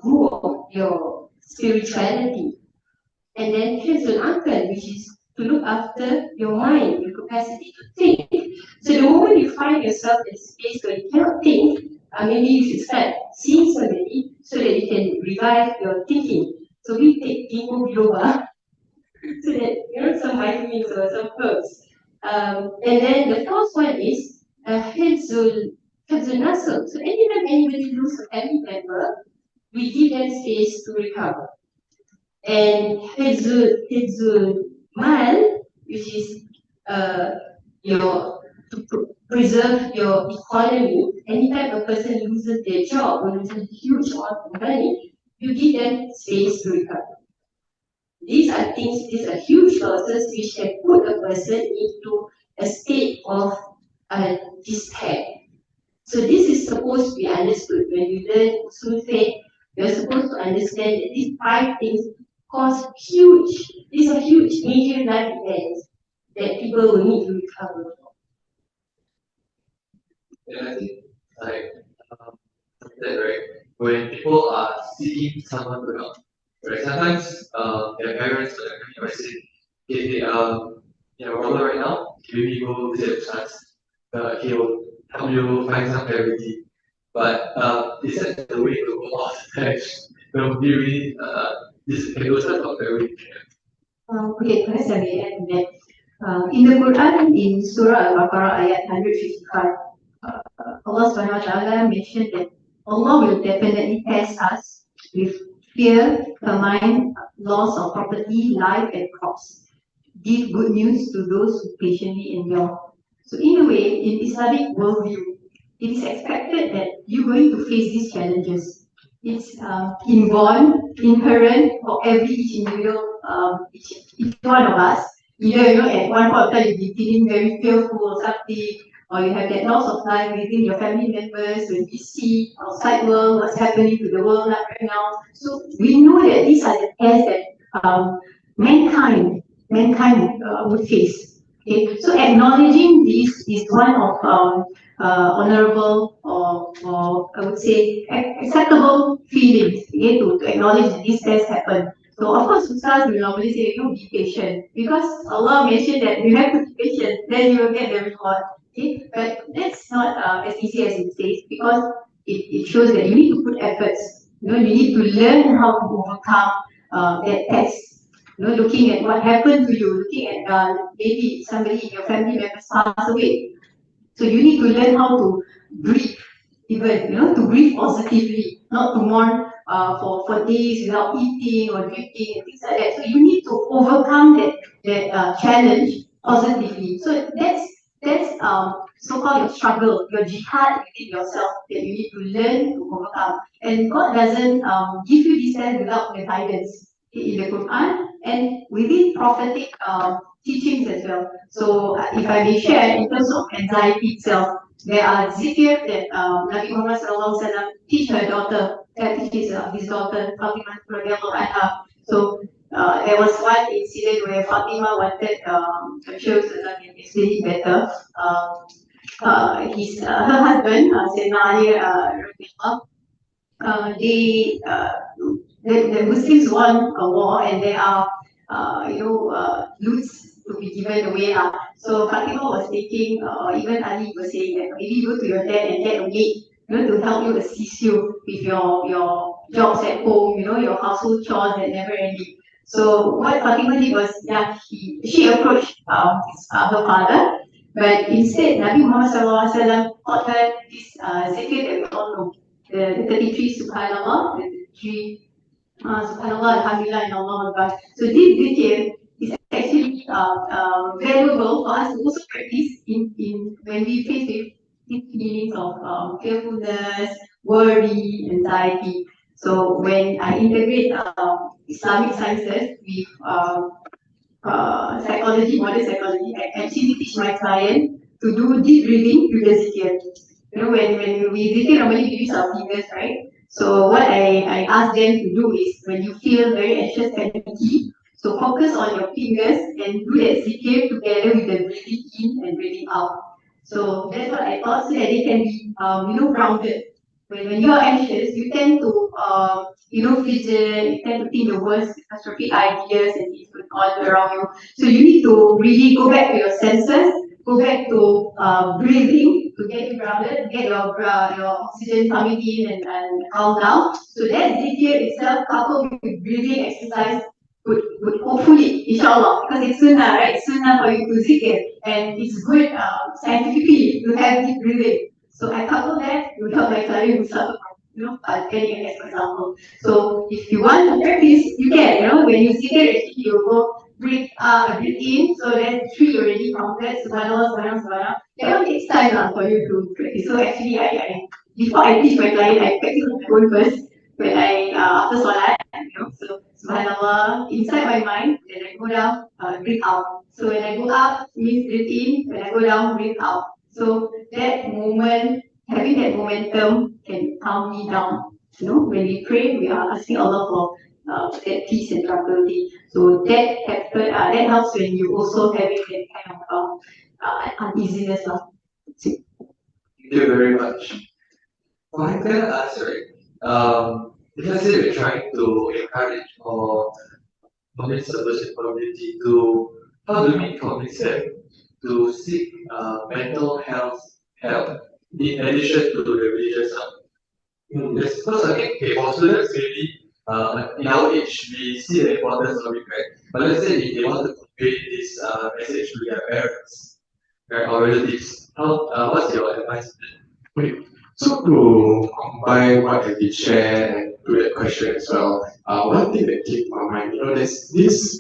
ruh, your spirituality. And then hifzul aql, which is to look after your mind, your capacity to think. So the moment you find yourself in a space where you cannot think, maybe you should start seeing somebody so that you can revive your thinking. So we take ginkgo biloba so that some vitamins or some herbs. And then the fourth one is hifzul nasl. So anytime anybody loses a family member, we give them space to recover. And hifzul mal, which is your to preserve your economy. Anytime a person loses their job or loses a huge amount of money, you give them space to recover. These are huge losses which can put a person into a state of despair. So this is supposed to be understood when you learn usul fiqh. You're supposed to understand that these 5 things cause these are huge major life events that people will need to recover from. And I think like that right when people are seeking someone to help, Right. Sometimes their parents or their family might say, okay, problem right now, maybe go visit Ustaz. He'll help you find some clarity. But is that the way to go about that? Do you really can Ustaz talk that way? Okay, perhaps I may add to that. In the Quran, in Surah Al-Baqarah ayat 155, Allah Subhanahu wa Taala mentioned that Allah will definitely test us with fear, famine, loss of property, life, and crops. Give good news to those who patiently endure. So, in a way, in Islamic worldview, it is expected that you're going to face these challenges. It's inborn, inherent for every each individual, each one of us. Either at one point of time you'll be feeling very fearful or something, or you have that loss of life within your family members when we see outside world what's happening to the world right now. So we know that these are the tests that mankind would face. Okay, so acknowledging this is one of honorable or I would say acceptable feelings. Okay, to acknowledge that these tests happen. So of course, Ustaz will normally say, be patient because Allah mentioned that you have to be patient, then you will get the reward. Okay, but that's not as easy as it says because it shows that you need to put efforts. You need to learn how to overcome that test. Looking at what happened to you, looking at maybe somebody in your family members pass away. So you need to learn how to grieve, even to grieve positively, not to mourn for days without eating or drinking and things like that. So you need to overcome that challenge positively. So that's so-called your struggle, your jihad within yourself that you need to learn to overcome. And God doesn't give you this test without the guidance in the Quran and within prophetic teachings as well. So if I may share in terms of anxiety itself, there are zikir that Nabi Muhammad teach her daughter, teaches his daughter Fatimah radiallahu anha. So there was one incident where Fatima wanted, I'm sure Ustazah can explain it better. Her husband, Sayyidina Ali radiallahu, they the Muslims won a war and there are loots to be given away. So Fatima was thinking, even Ali was saying that maybe go to your dad and get a maid, to help you assist you with your jobs at home, your household chores that never ending. So what Fatima did was, she approached her father, but instead Nabi Muhammad taught her this zikr that we all know, the 33 Subhanallah, the 33 Subhanallah, Alhamdulillah, and Allah Akbar. So this zikr is actually valuable for us to also practice in when we face with these feelings of fearfulness, worry, anxiety. So when I integrate Islamic sciences with psychology, modern psychology, I actually teach my client to do deep breathing through the zikr. When we zikr, normally we use our fingers, right? So what I ask them to do is when you feel very anxious, panicky, so focus on your fingers and do that zikr together with the breathing in and breathing out. So that's what I thought so that they can be, grounded. When you're anxious, you tend to, fidget, you tend to think the worst catastrophic ideas and things going on around you. So you need to really go back to your senses, go back to breathing to get you grounded, to get your oxygen coming in and calm down. So that zikir itself, coupled with breathing exercise, would hopefully, inshallah, because it's sunnah, right? Sunnah for you to zikir, and it's good scientifically to have deep breathing. So I couple that with my client who suffer from, panic attacks, for example. So if you want to practice, you can, when you zikir, actually you go breathe in, so that's three already counted, subhanallah, subhanallah, subhanallah. That one takes time for you to practice. So actually, I before I teach my client, I practice on my own first. When I after salat, so subhanallah inside my mind. Then I go down, breathe out. So when I go up means breathe in. When I go down, breathe out. So that moment, having that momentum can calm me down. When we pray, we are asking Allah for that peace and tranquility. So that helps when you also having that kind of uneasiness. Thank you very much. Well, I'm gonna ask, right? if let's say we're trying to encourage or convince the Muslim community to, how do we convince them to seek mental health help in addition to the religious help? Yes, because I think okay, for students maybe in our age we see the importance of it, right? But let's say if they want to convey this message to their parents, right, or relatives, how what's your advice? Okay. So to combine what I did share and to that question as well, one thing that came to my mind, there's this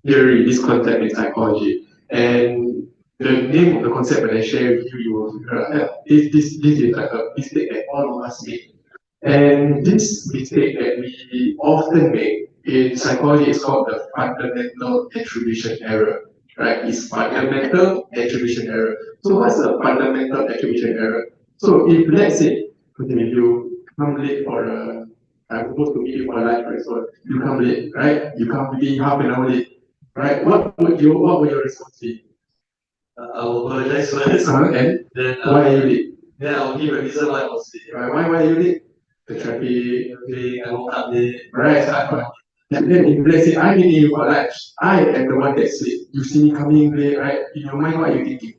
theory, this concept in psychology, and the name of the concept that I share with you, you will figure out, this is like a mistake that all of us make. And this mistake that we often make in psychology is called the fundamental attribution error. Right? It's fundamental attribution error. So what's the fundamental attribution error? So if let's say, okay, if you come late for a I'm supposed to meet you for lunch, right? So you come late, right? You come maybe half an hour late, right? What would your response be? I will apologize first, And then why are you late? then I'll give a reason why I was late. Why are you late? The traffic, Okay, I woke up late. right? And then if let's say I'm meeting you for lunch, I am the one that's late. You see me coming late, right? In your mind, what are you thinking?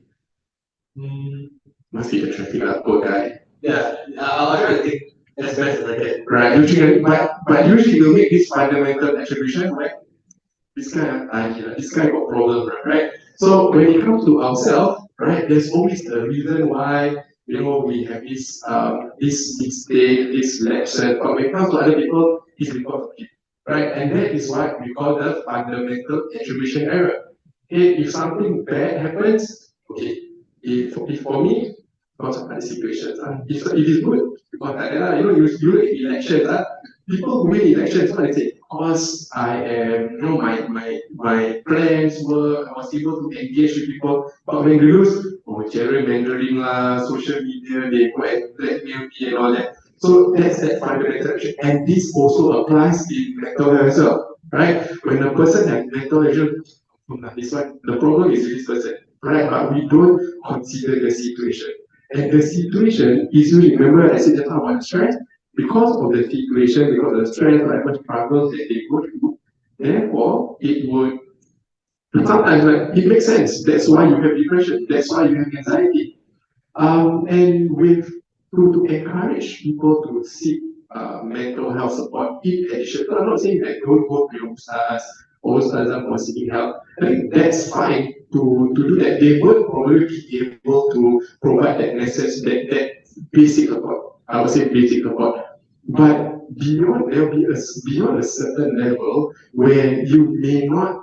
Hmm. Must be the traffic, poor guy. Yeah, I'll try to think as best as I can. Right, usually, but usually we'll make this fundamental attribution, right? This guy, this guy got problem, right? So when it comes to ourselves, right, there's always the reason why we have this mistake, this lesson. But when it comes to other people, it's because of it, right? And that is what we call the fundamental attribution error. Okay, if something bad happens, okay, if for me, because of other situations, if it is good, because you look at elections, people who win elections, what they say, because I am, my plans work, I was able to engage with people. But when they lose, gerrymandering social media, they go and blackmail me and all that. So that's that fundamental issue. And this also applies in mental health as well, right? When a person has mental issue, this one, the problem is with this person, right? But we don't consider the situation. And the situation is usually, remember I said just now about stress, because of the situation, because of the stress, whatever struggles that they go through, therefore, it would sometimes it makes sense. That's why you have depression. That's why you have anxiety. And with to encourage people to seek mental health support in addition. So I'm not saying that don't go to your ustaz or ustazah for seeking help. I think that's fine to do that. They would probably be able to provide that necessary that basic support. I would say basic support. But beyond there'll be beyond a certain level where you may not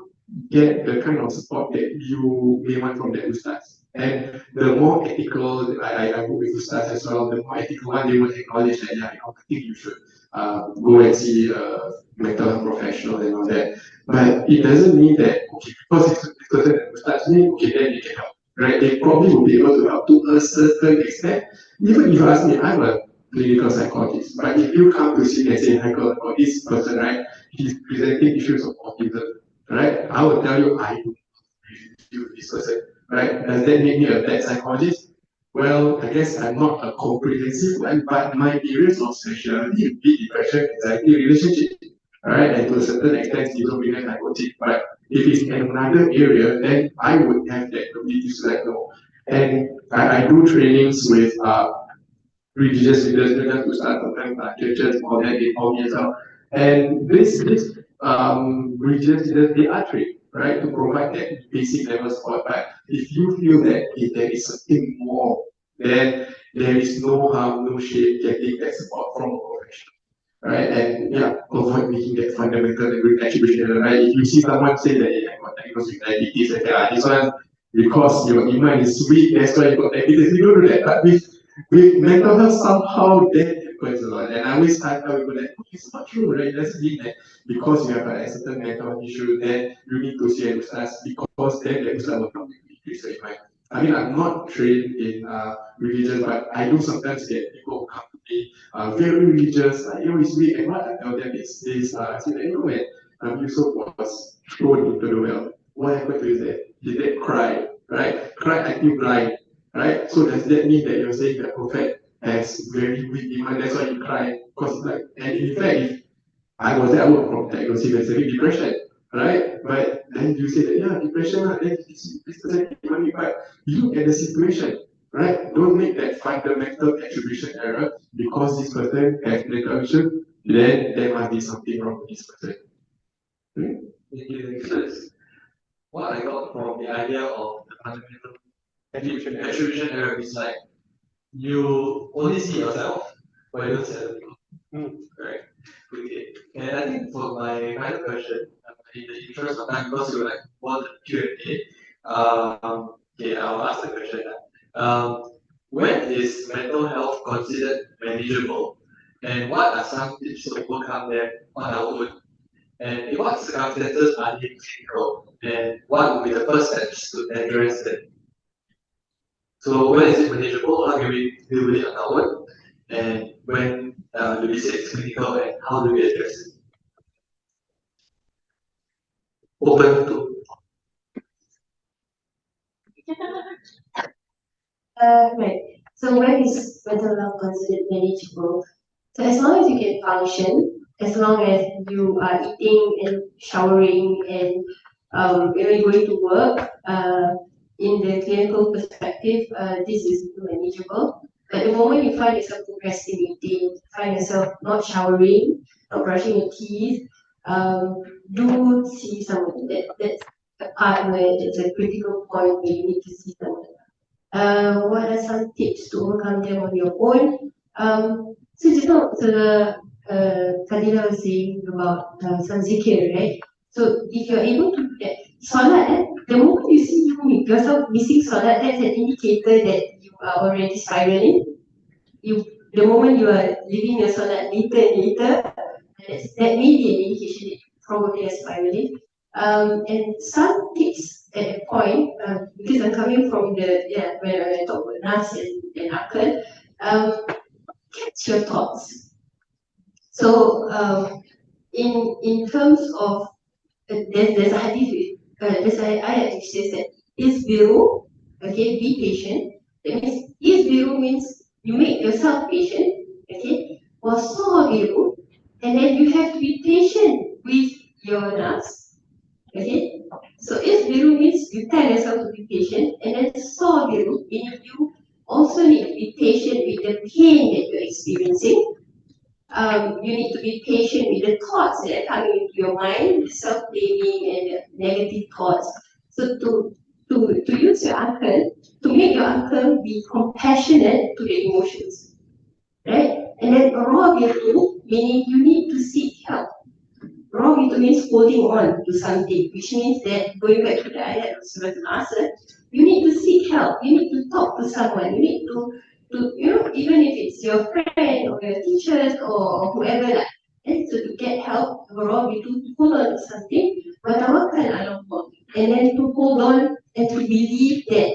get the kind of support that you may want from the ustaz. And the more ethical, I work with ustaz as well, the more ethical one, they will acknowledge that, yeah, I think you should go and see a mental health professional and all that. But it doesn't mean that, okay, because it's certain ustaz name, okay, then they can help. Right? They probably will be able to help to a certain extent. Even if you ask me, I'm a clinical psychologist, but if you come to see me and say, Haikal, or this person, right, he's presenting issues of autism, right? I will tell you, I do deal with this person, right? Does that make me a bad psychologist? Well, I guess I'm not a comprehensive one, but my areas of specialty would be depression, anxiety, relationship, right? And to a certain extent, schizophrenia, psychotic. But if it's in another area, then I would have that ability to select no. And I do trainings with religious leaders, just to start sometimes churches, all that they call me as well. And this religious leaders, they are trained, right, to provide that basic level support. But if you feel that if there is something more, then there is no harm, no shame getting that support from a professional. Right, and yeah, avoid making that fundamental attribution, right? If you see someone say that, yeah, I got diagnosed with diabetes, and this one because your iman is weak, that's why you got diabetes. You don't do that. But with mental health, somehow that happens a lot. And I always start tell people that it's not true, right? It doesn't mean that because you have a certain mental health issue, then you need to see an ustaz because then the ustaz will come with increase your iman. I mean, I'm not trained in religion, but I do sometimes get people who come to me very religious, it's weak, and what I tell them is I say that, when Yusuf was thrown into the well, what happened to his dad? His dad cried, right? Cried until blind, right? So does that mean that you're saying that prophet has very weak iman. That's why you cry. Because like, and in fact, if I was there, I would probably diagnose him as having depression, right? But then you say that, yeah, depression, then this person can money, but you look at the situation, right? Don't make that fundamental attribution error because this person has mental issue, then there must be something wrong with this person. Thank you. So what I got from the idea of the fundamental attribution error is like you only see yourself, but you don't see other people. Correct. Okay. And I think for my final question, in the interest of time, because you like want the Q&A, okay, I'll ask the question now. When is mental health considered manageable, and what are some tips to overcome them on our own? And in what circumstances are they critical, and what would be the first steps to address them? So when is it manageable? How can we deal with it on our own? And when do we say it's critical, and how do we address it? Open to. Right. So when is mental health considered manageable? So as long as you can function, as long as you are eating and showering and you're going to work, in the clinical perspective, this is manageable. But the moment you find yourself procrastinating, find yourself not showering, not brushing your teeth, do see someone. That's a part where it's a critical point where you need to see someone. What are some tips to overcome them on your own? So just now, Fadila was saying about some zikir, right? So if you're able to do that, salat, the moment you see yourself missing salat, that's an indicator that you are already spiraling. The moment you are leaving your salat later and later, that may be an indication that you probably are spiraling. And some tips at a point, because I'm coming from when I talk about Nas and Akal, catch your thoughts. So in terms of there's a hadith there's a ayat which says that isbiru, okay, be patient. That means isbiru means you make yourself patient, okay. Wasabiru, and then you have to be patient with your nafs, okay. So isbiru means you tell yourself to be patient, and then sabiru means you also need to be patient with the pain that you're experiencing. You need to be patient with the thoughts that are coming into your mind, the self-blaming and the negative thoughts. So to use your uncle, to make your uncle be compassionate to the emotions, right? And then rabitu, meaning you need to seek help. Rabitu means holding on to something, which means that going back to the ayat of Surah Al-Asr, you need to seek help, you need to talk to someone, you need to even if it's your friend or your teachers or whoever, like, and so to get help, rabitu, to hold on to something, watawakkal ala Allah, and then to hold on and to believe that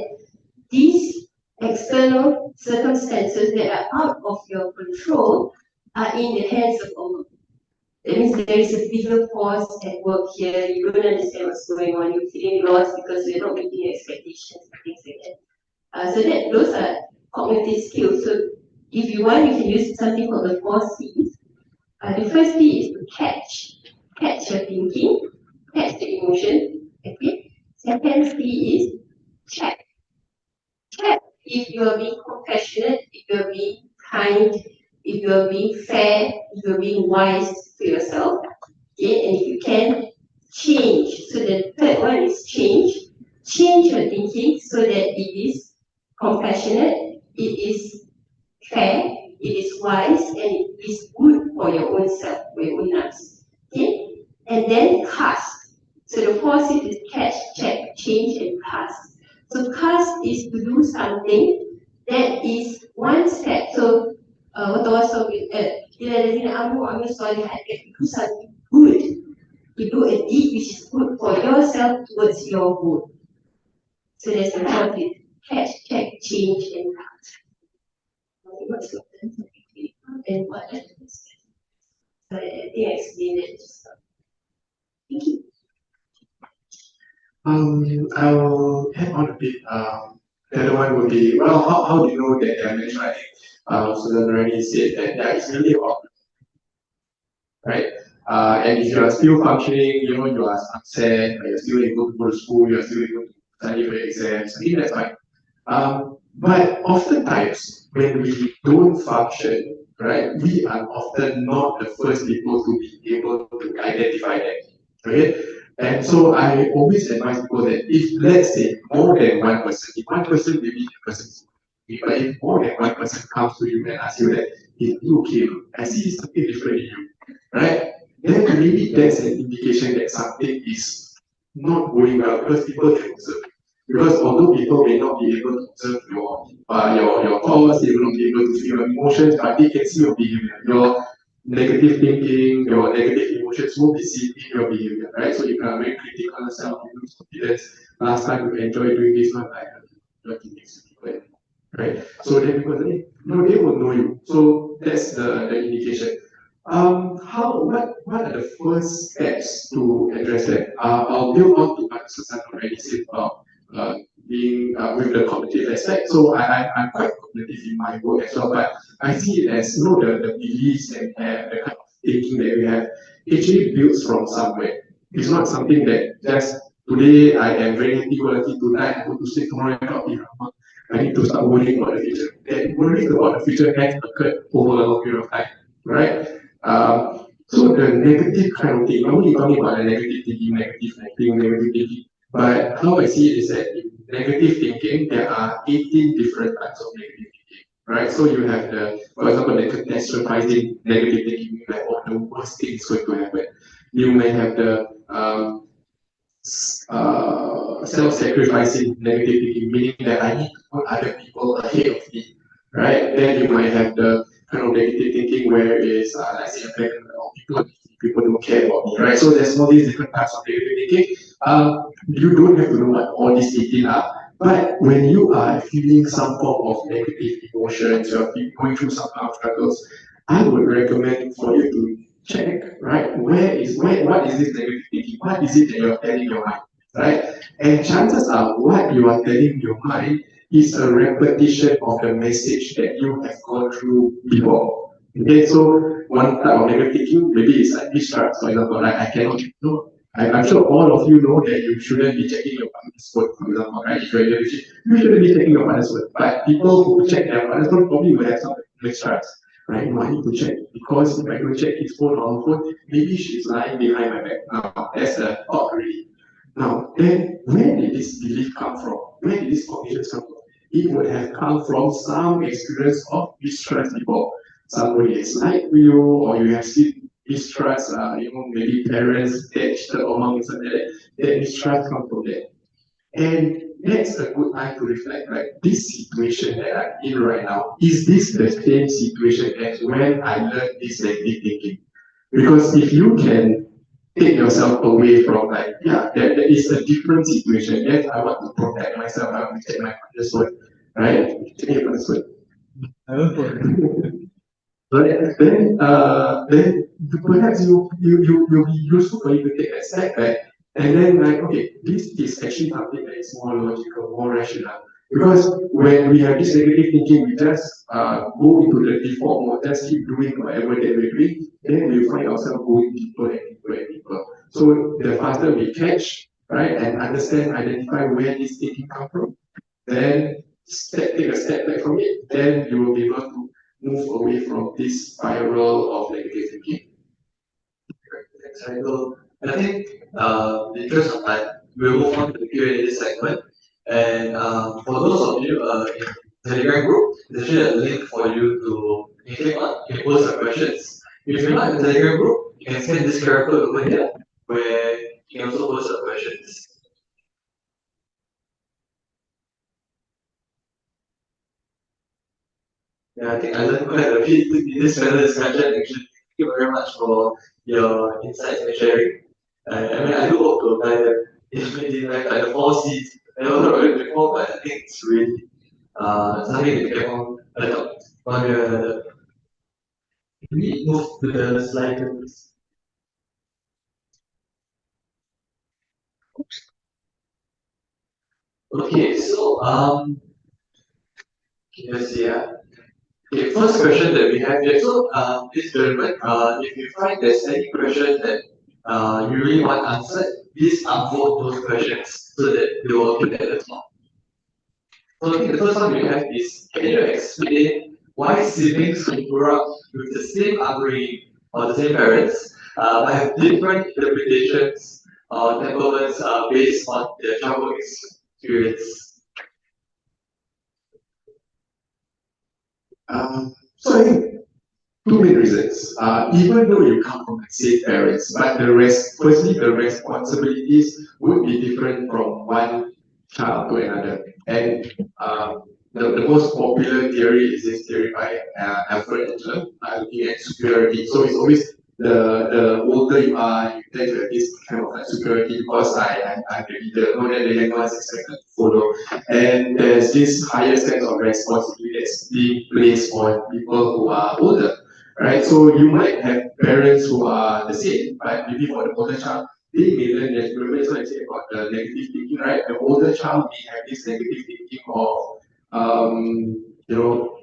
these external circumstances that are out of your control are in the hands of Allah. That means there is a bigger force at work here. You don't understand what's going on. You're feeling lost because you're not meeting your expectations and things like that. So those are cognitive skills. So if you want, you can use something called the 4 C's. The first C is to catch your thinking, catch the emotion. Okay. Second C is check if you are being compassionate, if you are being kind, if you are being fair, if you are being wise to yourself. Okay, and if you can change. So the third one is change. Change your thinking so that it is compassionate, it is fair, it is wise, and it is good for your own self, for your own nafs. Okay? And then cast. So the 4 C's is catch, check, change, and cast. So cast is to do something that is one step. So وتواصوا إلى الذين آمنوا وعملوا الصالحات, to do something good, to do a deed which is good for yourself towards your goal. So there's a point with catch, check, change, and cast. What's your and what happens? So I think I explained it just now. Thank you. I'll add on a bit. The other one would be, well, how do you know that they are mental? Ustazah Noraini said that yeah, it's really about, right? And if you are still functioning, you are upset, but you're still able to go to school, you're still able to study for your exams, I think that's fine. But oftentimes, when we don't function, right, we are often not the first people to be able to identify that. Okay? And so I always advise people that if, let's say, more than one person, if one person, maybe the person is okay, but if more than one person comes to you and asks you that, is you okay? I see something different in you, right? Then maybe that's an indication that something is not going well because people can observe. Because although people may not be able to observe your thoughts, they will not be able to see your emotions, but they can see your behavior. Your negative thinking, your negative emotions will be seen in your behavior, right? So if you are very critical of yourself, you lose confidence. Last time you enjoyed doing this one, I don't think it's people, right? So then people say, no, they will know you. So that's the indication. What are the first steps to address that? I'll build on to what Susan already said about uh, being with the cognitive aspect. So I'm quite cognitive in my work as well, but I see it as the beliefs that we have, the kind of thinking that we have, actually builds from somewhere. It's not something that just today I am very happy quality, tonight I go to sleep, tomorrow I got I need to start worrying about the future. That worries about the future has occurred over a long period of time, right? So the negative kind of thing, I'm only talking about the negative thinking, negative acting, negative thinking. But how I see it is that in negative thinking, there are 18 different types of negative thinking, right? So you have for example, the catastrophizing negative thinking, like, oh, the worst thing is going to happen. You may have the self-sacrificing negative thinking, meaning that I need to put other people ahead of me, right? Then you might have the kind of negative thinking where it's, let's say, people don't care about me, right? So there's all these different types of negative thinking. You don't have to know what all these 18 are, but when you are feeling some form of negative emotions, you're going through some kind of struggles, I would recommend for you to check, right? What is this negative thinking? What is it that you're telling your mind, right? And chances are what you are telling your mind is a repetition of the message that you have gone through before. Okay, so one type of negative thinking, maybe it's like distrust, for example, right? I cannot, no, I'm sure all of you know that you shouldn't be checking your partner's phone, for example, right? If you're in a relationship, you shouldn't be checking your partner's phone. But people who check their partner's phone probably will have some mistrust, right? No, I need to check because if I don't check his phone or her phone, maybe she's lying behind my back. Now, that's a thought already. Now, then, where did this belief come from? Where did this cognition come from? It would have come from some experience of mistrust before. Somebody has lied to you, or you have seen mistrust, maybe parents, dad, or mom, something like that. That mistrust comes from there. And that's a good time to reflect, right? This situation that I'm in right now, is this the same situation as when I learned this negative thinking? Because if you can take yourself away from like, yeah, there is a different situation. Yes, I want to protect myself, I want to check my partner's word, right? Check your partner's word. Right? Then perhaps you'll be useful for you to take a step back and then like, okay, this is actually something that is more logical, more rational. Because when we have this negative thinking, we just go into the default mode, just keep doing whatever that we're doing, then we find ourselves going deeper and deeper and deeper. So the faster we catch, right, and understand, identify where this thinking comes from, then take a step back from it, then you will be able to move away from this spiral of negative thinking. Thanks, Haikal. I think, in the interest of time, we'll move on to the Q&A segment. And for those of you in the Telegram group, there's actually a link for you to click on. You can post your questions. If you're not in the Telegram group, you can scan this QR code over here, where you can also post your questions. Yeah, I think I learned quite a bit in this panel discussion. Actually, thank you very much for your insights and sharing. I mean, I do hope to apply them in like the fall seeds. I don't know about it before, but I think it's really something that can all adopt one way or another. Can we move to the slide, please? Okay, so let's see. Okay, first question that we have here. So, this gentleman, if you find there's any question that you really want answered, please upvote those questions so that they will appear at the top. So, okay, the first one we have is, can you explain why siblings who grew up with the same upbringing or the same parents have different interpretations or temperaments based on their childhood experience? So I think two main reasons. Even though you come from the same parents, but firstly, the responsibilities would be different from one child to another. And the most popular theory is this theory by Alfred Adler, looking at superiority. So it's always the older you are, you tend to have this kind of like superiority because I'm the leader, more than the younger ones expected to follow. And there's this higher sense of responsibility that's being placed on people who are older, right? So you might have parents who are the same, right? Maybe for the older child, they may learn that. Remember, that's what I said about the negative thinking, right? The older child may have this negative thinking of,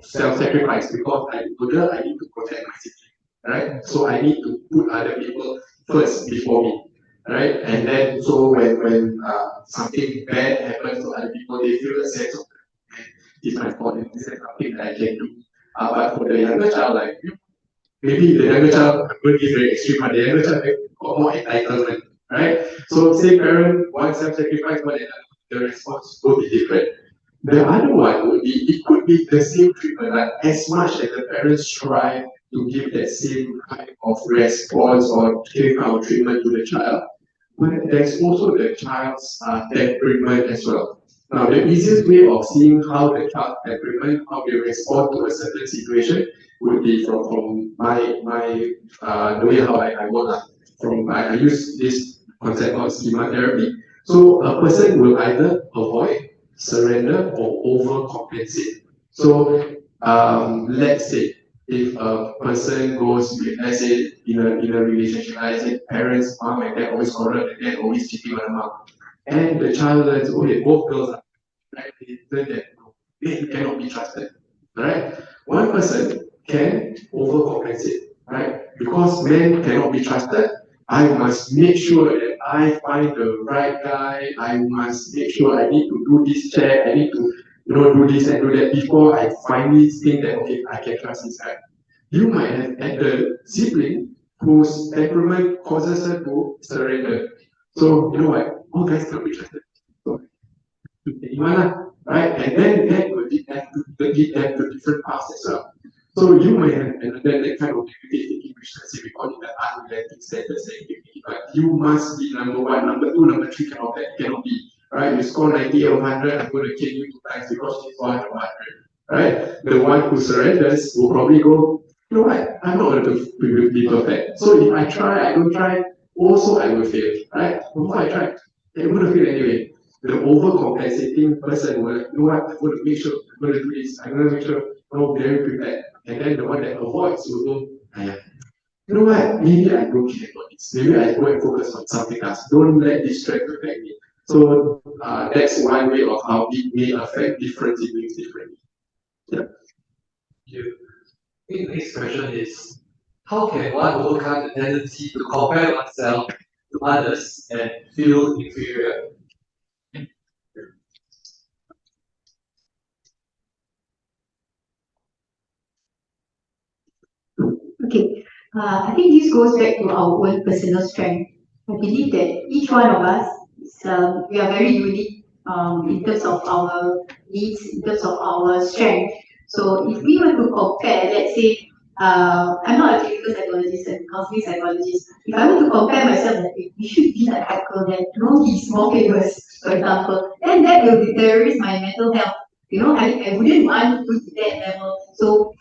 self-sacrifice because I'm older, I need to protect my sibling, right? So I need to put other people first before me, right? And then so when something bad happens to other people, they feel a sense of, "Man, it's my fault, and this is something that I can do." But for the younger child, like maybe the younger child, I'm going to give very extreme, but the younger child got more entitlement, right? So same parent, one self-sacrifice, but the response will be different. The other one would be, it could be the same treatment, like as much as the parents try to give that same kind of response or same kind of treatment to the child, but there's also the child's temperament as well. Now, the easiest way of seeing how the child temperament, how they respond to a certain situation, would be from my the way how I work. From I use this concept called schema therapy. So a person will either avoid, surrender, or overcompensate. So let's say if a person goes with, let's say in a relationship, let's say parents, mom and dad always quarrel, the dad always cheating on the mom, and the child learns, okay, both girls are right, they learn that no, they cannot be trusted, right? One person can overcompensate, right? Because men cannot be trusted, I must make sure that I find the right guy. I must make sure I need to do this check. I need to, do this and do that before I finally think that okay, I can trust this guy. You might have had the sibling whose temperament causes her to surrender. So you know what? All guys cannot be trusted. So Imana, right? And then that will lead them to different paths as well. So you may have another that kind of negative thinking, which let's say we call it the unrelenting status thinking, but you must be number one, number two, number three, cannot be. Right? You score 90 out of 100, I'm going to kill you two times because you scored 100. Right? The one who surrenders will probably go, you know what? I'm not going to be perfect. So if I try, I don't try, also I will fail. Right? Before I try, I'm going to fail anyway. The overcompensating person will, you know what, I'm going to make sure, I'm going to do this, I'm going to make sure, very prepared. And then the one that avoids will go, "Aya, you know what, maybe I don't care about this. Maybe I go and focus on something else. Don't let this stress affect me." So that's one way of how it may affect different siblings differently. Yeah. Thank you. Okay, the next question is, how can one overcome the tendency to compare oneself to others and feel inferior? Okay, I think this goes back to our own personal strength. I believe that each one of us, we are very unique in terms of our needs, in terms of our strength. So if we were to compare, let's say, I'm not a clinical psychologist, I'm a counseling psychologist. If I were to compare myself, that we should be like Haikal, that he's more famous, for example, then that will deteriorate my mental health. I wouldn't want to go to that level. So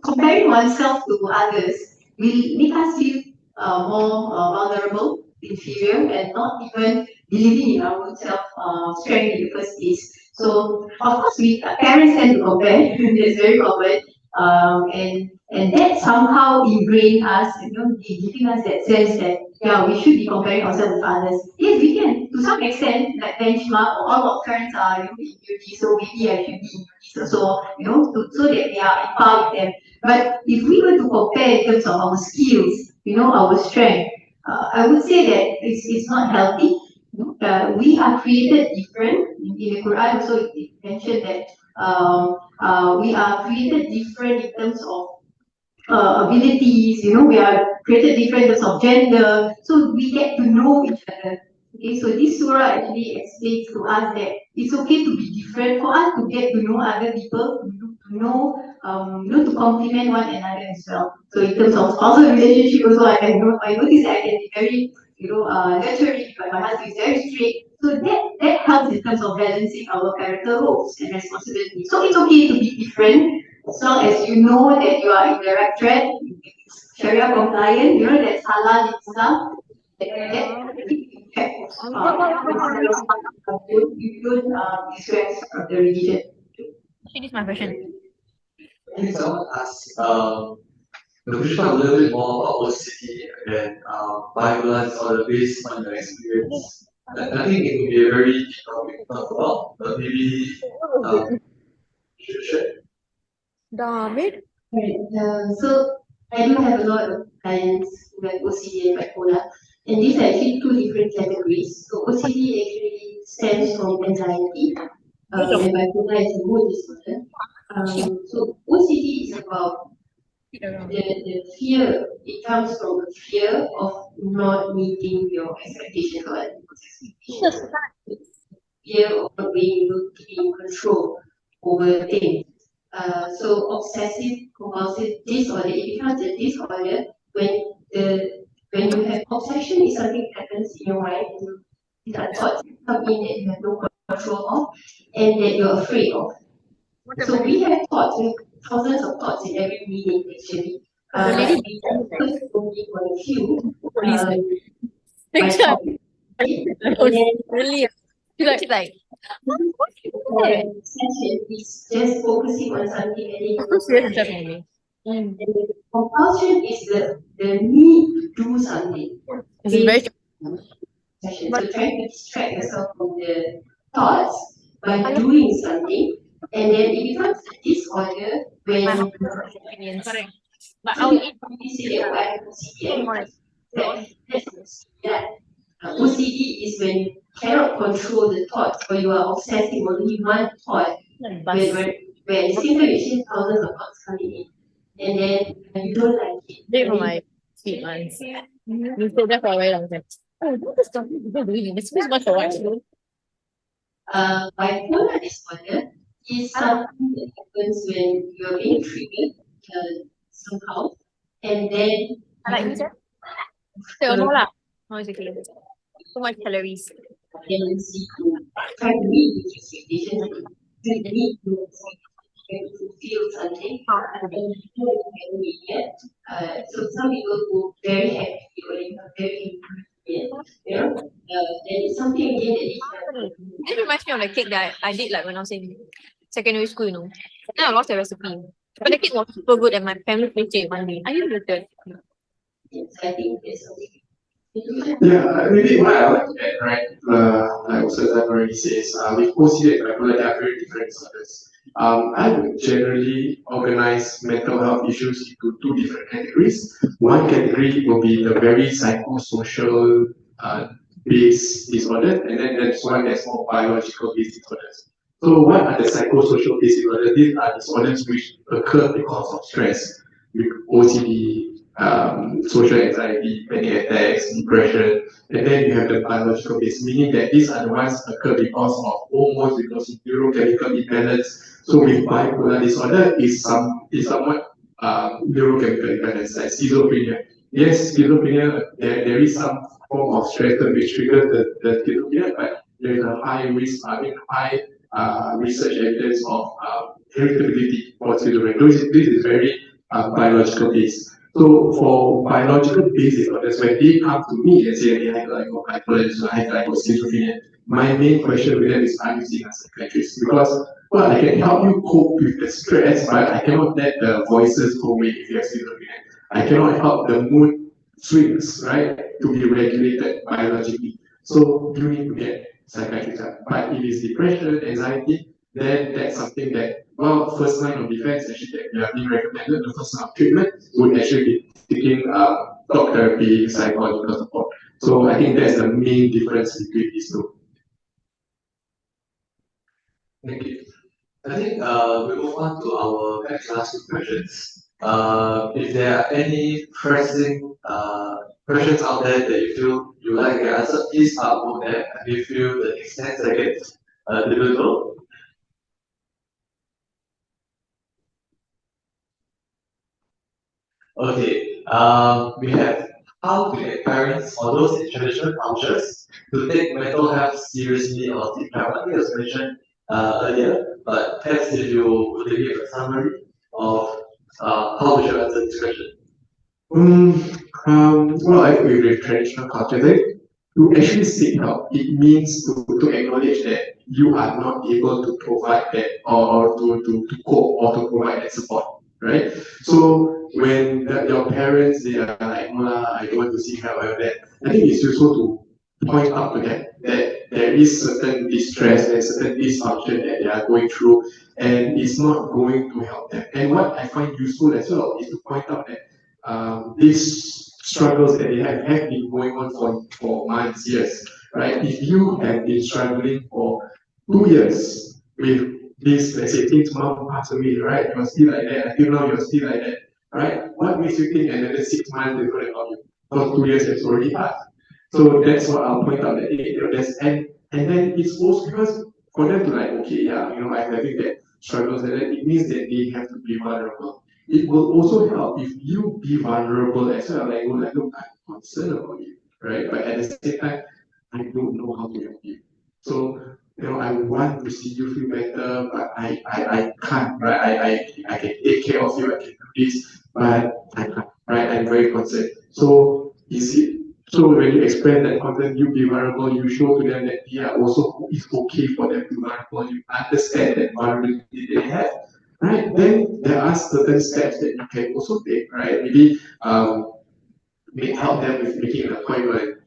comparing oneself to others will make us feel more vulnerable, inferior, and not even believing in our own self strength in the first place. So of course, we parents tend to compare. That's very common, and that somehow ingrained us, giving us that sense that yeah, we should be comparing ourselves with others. Yes, we can to some extent, like benchmark, or all our friends are, in UT, so maybe I should be in UT, so, so that they are in par with them. But if we were to compare in terms of our skills, our strength, I would say that it's not healthy. We are created different. In the Quran also it mentioned that we are created different in terms of abilities, we are created different in terms of gender, so we get to know each other. Okay, so this surah actually explains to us that it's okay to be different, for us to get to know other people, to know, to complement one another as well. So in terms of spousal relationship also, I notice that I can be very, nurturing, but my husband is very strict. So that helps in terms of balancing our character roles and responsibilities. So it's okay to be different, as long as you know that you are in the right track, Sharia compliant, that's halal Islam, you don't distress from the religion. Finish my question. I think someone asked, could you talk a little bit more about OCD and bipolar disorder based on your experience? I think it would be a very deep topic to talk about, but maybe you should share. David? Right. So I do have a lot of clients who have OCD and bipolar, and these are actually two different categories. So OCD actually stems from anxiety, and bipolar is a mood disorder. So OCD is about the fear. It comes from the fear of not meeting your expectations or other people's expectations. Fear of not being able to be in control over things. So obsessive compulsive disorder, it becomes a disorder when when you have obsession is something that happens in your mind, and these are thoughts that come in that you have no control of and that you're afraid of. So we have thoughts, we have thousands of thoughts in every meeting actually. But we focus only on a few by topic. And then Really? Like, obsession is just focusing on something and then so serious just for me. and the compulsion is the need to do something. This is very Obsession. So trying to distract yourself from the thoughts by doing something, and then it becomes a disorder when opinions. Correct. But so I'll eat we say that I have OCD. That's yeah. OCD is when you cannot control the thoughts, or you are obsessing on only one thought, where at the same time you see thousands of thoughts coming in, and then you don't like it. Wait for my sweet ones. You stayed there for a very long time. Oh, what is the people doing? This is much for what? Bipolar disorder is something that happens when you're being triggered somehow, and then I like this, so no lah. No, it's okay. Too much calories. tendency to try to meet with expectations, to meet with to feel something, and then you don't meet yet. So some people go very happy or they are very ingredient, then it's something again that they have. This reminds me of the cake that I did like when I was in secondary school, Then I lost the recipe. But the cake was super good and my family finished it one day. Are you related? Yes, I think there's something. Yeah, maybe what I like to add, right, like Ustazah already says, with OCD and bipolar, they are very different disorders. I would generally organize mental health issues into two different categories. One category will be the very psychosocial based disorder, and then there's one that's more biological based disorders. So what are the psychosocial based disorders? These are disorders which occur because of stress, with OCD, social anxiety, panic attacks, depression, and then you have the biological base, meaning that these are the ones occur because of hormones, because of neurochemical imbalance. So with bipolar disorder is somewhat neurochemical imbalance, like schizophrenia. Yes, schizophrenia, there is some form of stress which triggers the schizophrenia, but there is a high risk, high research evidence of heritability for schizophrenia. This is very biological based. So for biological based disorders, when they come to me and say, hey, Haikal, I got bipolar disorder, Haikal, I got schizophrenia, my main question with them is, are you seeing a psychiatrist? Because, well, I can help you cope with the stress, but I cannot let the voices go away if you have schizophrenia. I cannot help the mood swings, right, to be regulated biologically. So you need to get psychiatric help. But if it's depression, anxiety, then that's something that, well, first line of defense actually that we are being recommended, the first line of treatment would actually be taking talk therapy, psychological support. So I think that's the main difference between these two. Thank you. I think we move on to our next last two questions. If there are any pressing questions out there that you feel you like to get answered, please put them. I give you the next 10 seconds. Deliver. Okay. We have how to get parents or those in traditional cultures to take mental health seriously or seek help. I think it was mentioned earlier, but perhaps if you would give a summary of how we should answer this question. Well, I agree with traditional culture. To actually seek help, it means to acknowledge that you are not able to provide that or to cope or to provide that support, right? So when your parents they are like, no lah, I don't want to seek help or that, I think it's useful to point out to them that there is certain distress and certain dysfunction that they are going through, and it's not going to help them. And what I find useful as well is to point out that these struggles that they have been going on for months, years, right? If you have been struggling for 2 years with this, let's say, things mom passed away, right? You're still like that, until now you're still like that, right? What makes you think another 6 months is going to help you? Because 2 years has already passed. So that's what I'll point out that there's and then it's also because for them to like, okay, yeah, I'm having that struggles and then it means that they have to be vulnerable. It will also help if you be vulnerable as well. Like, look, I'm concerned about you, right? But at the same time, I don't know how to help you. So, I want to see you feel better, but I can't, right? I can take care of you, I can do this, but I can't, right? I'm very concerned. So, so when you express that concern, you be vulnerable, you show to them that it's okay for them to be vulnerable, you understand that vulnerability they have, right? Then there are certain steps that you can also take, right? Maybe help them with making an appointment,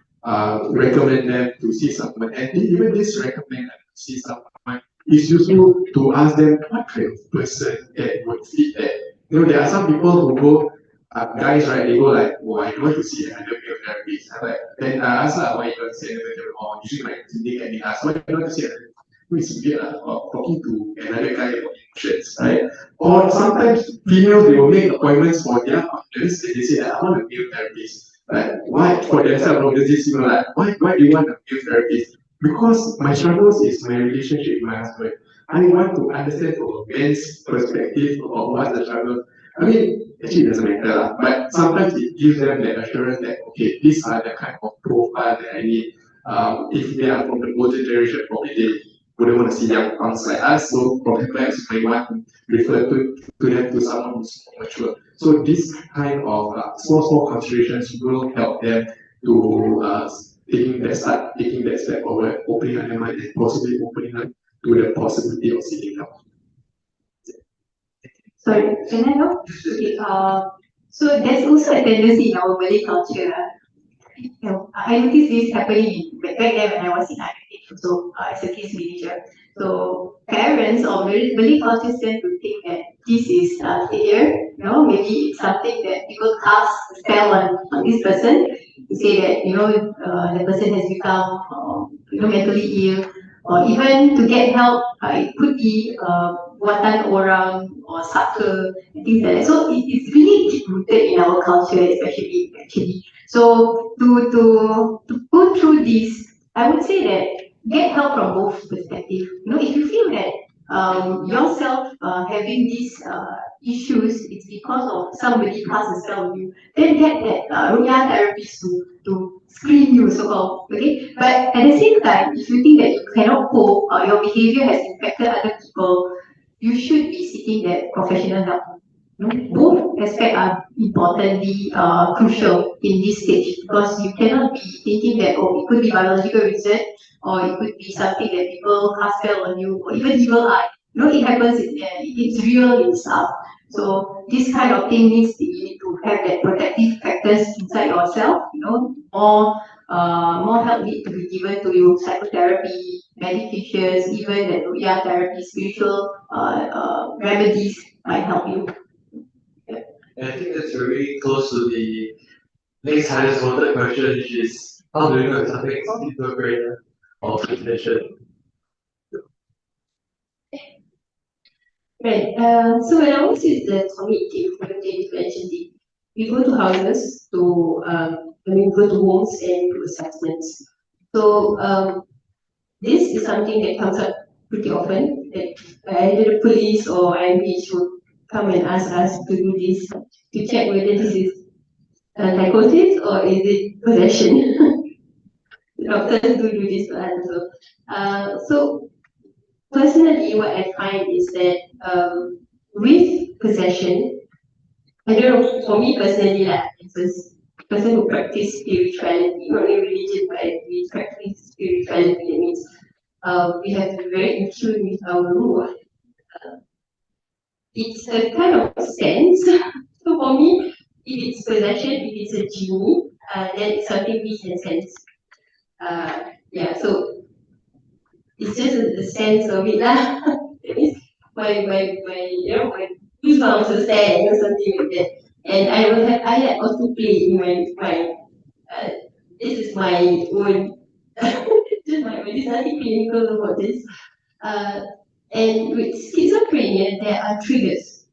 recommend them to see someone, and even this recommend them to see someone is useful to ask them what kind of person that would fit that. There are some people who go, guys, right? They go like, oh, I don't want to see another male therapist. I'm like, then I ask why you don't see another therapist, or usually my clinic and they ask, why you don't want to see another? It's weird, or talking to another guy about emotions, right? Or sometimes females they will make appointments for their partners and they say, I want a male therapist. Like why for themselves, no, this like why do you want a male therapist? Because my struggles is my relationship with my husband. I want to understand from a man's perspective of what's the struggle. I mean, actually it doesn't matter, but sometimes it gives them that assurance that okay, these are the kind of profile that I need. If they are from the older generation, probably they wouldn't want to see young punks like us, so probably perhaps you might want to refer to them to someone who's more mature. So this kind of small considerations will help them to taking that step forward, opening up their mind and possibly opening up to the possibility of seeking help. Sorry, can I know? Okay, so there's also a tendency in our Malay culture. I noticed this happening back then when I was in IBFS, so as a case manager. So parents or Malay culture tend to think that this is failure, maybe it's something that people cast a spell on this person to say that, the person has become, mentally ill, or even to get help, it could be buatan orang or saka and things like that. So it's really deep rooted in our culture, especially actually. So to go through this, I would say that get help from both perspectives. If you feel that yourself having these issues, it's because of somebody cast a spell on you, then get that Ruya therapist to screen you, so called. Okay, but at the same time, if you think that you cannot cope, your behavior has impacted other people, you should be seeking that professional help. Both aspects are importantly crucial in this stage because you cannot be thinking that it could be biological reason or it could be something that people cast spell on you or even evil eye. It happens. It's real in stuff. So this kind of thing you need to have that protective factors inside yourself. More more help need to be given to you, psychotherapy, medications, even that ruqyah therapy, spiritual remedies might help you. And I think that's very close to the next highest voted question, which is how do you know if something is schizophrenia or comprehension? Right. So when I was with the community, prevention team, we go to houses to, go to homes and do assessments. So this is something that comes up pretty often. That either the police or IBFS would come and ask us to do this to check whether this is psychosis or is it possession. Doctors do this to us. So personally, what I find is that with possession, I don't know, for me personally, as a person who practice spirituality, not only religion, but we practice spirituality, that means we have to be very in tune with our ruh. It's a kind of sense. So for me, if it's possession, if it's a genie, then it's something we can sense. So it's just the sense of it lah. That means my goosebumps will stand or something like that. And I will have ayat or to play in my mind. This is my own, just my own, there's nothing clinical about this. And with schizophrenia, there are triggers.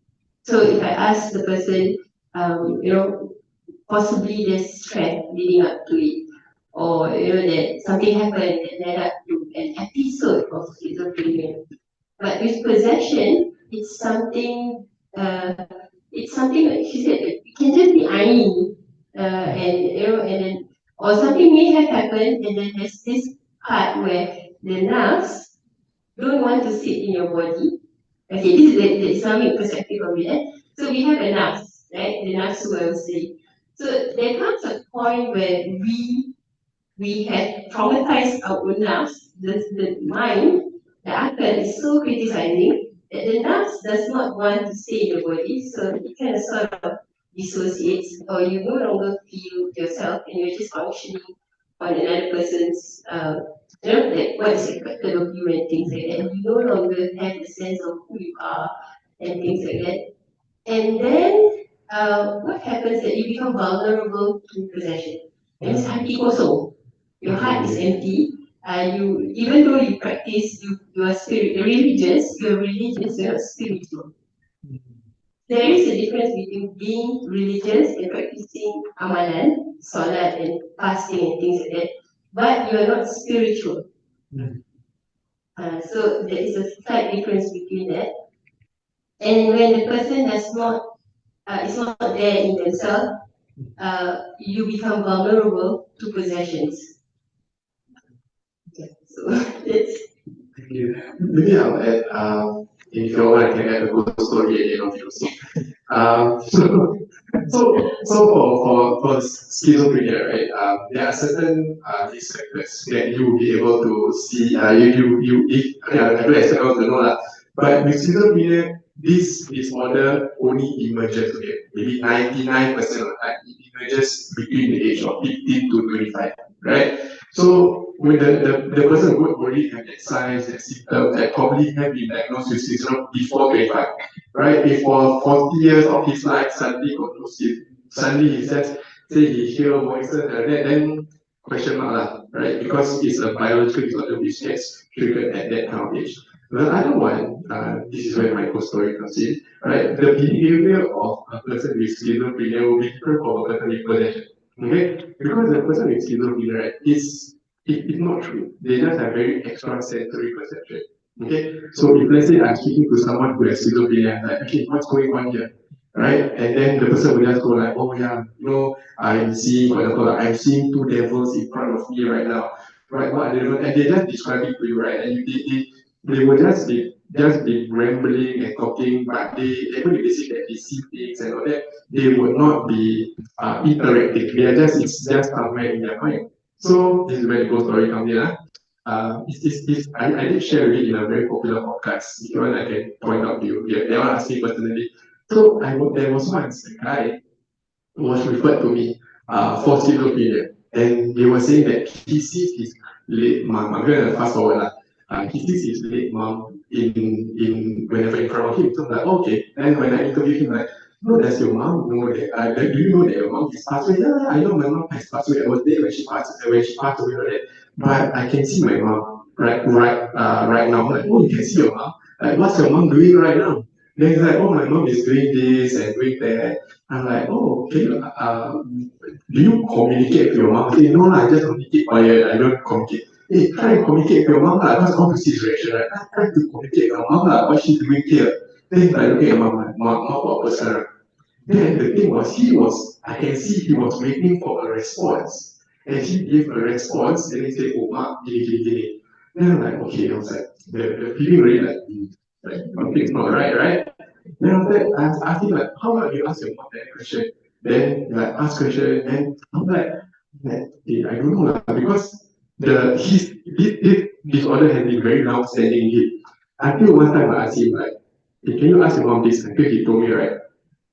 So if I ask the person, possibly there's stress leading up to it, or that something happened that led up to an episode of schizophrenia. But with possession, it's something. It's something like she said. It can just be eyeing, and then or something may have happened, and then there's this part where the nerves don't want to sit in your body. Okay, this is the Islamic perspective of it. So we have a nerves, right? The nerves who I was saying. So there comes a point where we have traumatized our own nerves. The mind, the akal is so criticizing that the nerves does not want to stay in the body, so it kind of sort of dissociates, or you no longer feel yourself and you're just functioning on another person's, like what is expected of you and things like that. And you no longer have a sense of who you are and things like that. And then what happens is that you become vulnerable to possession. That means hati kosong. Your heart is empty. You even though you practice, you are religious, you're not spiritual. There is a difference between being religious and practicing amalan, salat and fasting and things like that, but you are not spiritual. So there is a slight difference between that. And when the person does not is not there in themselves, you become vulnerable to possessions. So that's. Thank you. Maybe I'll add, if you want, I can add a good story at the end of it also. So for schizophrenia, right? There are certain risk factors that you will be able to see. I don't expect you to know that. But with schizophrenia, this disorder only emerges, okay? Maybe 99% of the time, it emerges between the age of 15 to 25, right? So when the person would already have that signs, that symptoms, that probably have been diagnosed with schizophrenia before 25, right? If for 40 years of his life suddenly got no suddenly he says, say he hear voices like that, then question mark lah, right? Because it's a biological disorder which gets triggered at that kind of age. The other one, this is where my whole story comes in, right? The behavior of a person with schizophrenia will be different from a person with possession. Okay? Because the person with schizophrenia, right, it's not true. They just have very extrasensory perception. Okay? So if let's say I'm speaking to someone who has schizophrenia, I'm like, okay, what's going on here? Right? And then the person will just go like, oh yeah, I'm seeing, for example, I'm seeing two devils in front of me right now. Right? What are they doing? And they just describe it to you, right? And they will just be rambling and talking, but even if they say that they see things and all that, they would not be interacting. It's just somewhere in their mind. So this is where the ghost story comes in. I did share it in a very popular podcast. If you want, I can point out to you. Yeah, they want to ask me personally. So there was once a guy who was referred to me for schizophrenia. and they were saying that he sees his late mom. I'm gonna fast forward lah. He sees his late mom in whenever in front of him. So I'm like, okay. Then when I interview him, like, no, does your mom know that? Like, do you know that your mom is passed away? Yeah, I know my mom has passed away. I was there when she passed away, right? But I can see my mom right now. I'm like, oh, you can see your mom. Like, what's your mom doing right now? Then he's like, oh, my mom is doing this and doing that. I'm like, oh, okay. Do you communicate with your mom? I say, no, I just only keep quiet. I don't communicate. Hey, try and communicate with your mom because I want to see his reaction, right? Try to communicate with your mom what she's doing here. Then he's like, okay, mom, what person? Then the thing was, I can see he was waiting for a response. And he gave a response and he said, oh, ma, gini, gini, gini. Then I'm like, okay, I was like, the feeling really like something's not right, right? Then after that, I was asking like, how about you ask your mom that question? Then like ask question, then I'm like I don't know lah, because this disorder has been very long standing in him. Until one time I asked him like, hey, can you ask your mom this? Until he told me right,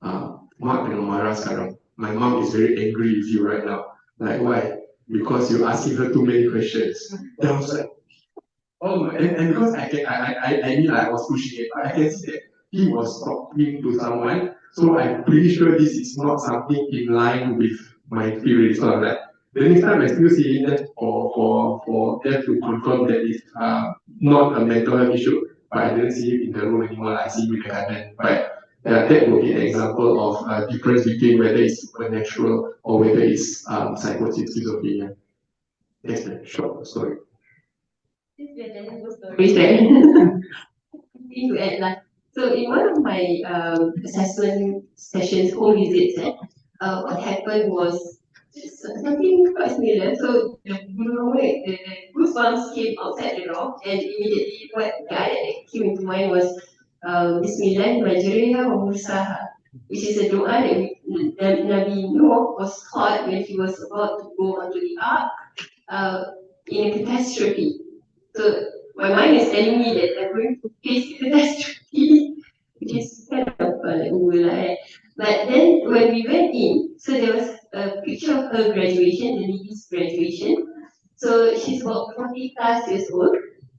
mak jangan marah sekarang. My mom is very angry with you right now. Like why? Because you're asking her too many questions. Then I was like, oh, and because I mean like, I was pushing it, I can see that he was talking to someone. So I'm pretty sure this is not something in line with my theory. So I'm like, the next time I still see him, just for them to confirm that it's not a mental health issue, but I didn't see him in the room anymore. I see him in the garden. But that would be an example of a difference between whether it's supernatural or whether it's psychosis, schizophrenia. That's the short story. Stories, right? Thing to add, like, so in one of my assessment sessions, home visits, what happened was just something quite similar. So the goosebumps came outside the door, and immediately what the ayat that came into mind was Bismillah majriha wa mursaha, which is a dua that Nabi Noah was taught when he was about to go onto the ark in a catastrophe. So my mind is telling me that I'm going to face a catastrophe, which is kind of like like. But then when we went in, so there was a picture of her graduation, the lady's graduation. So she's about 40 plus years old.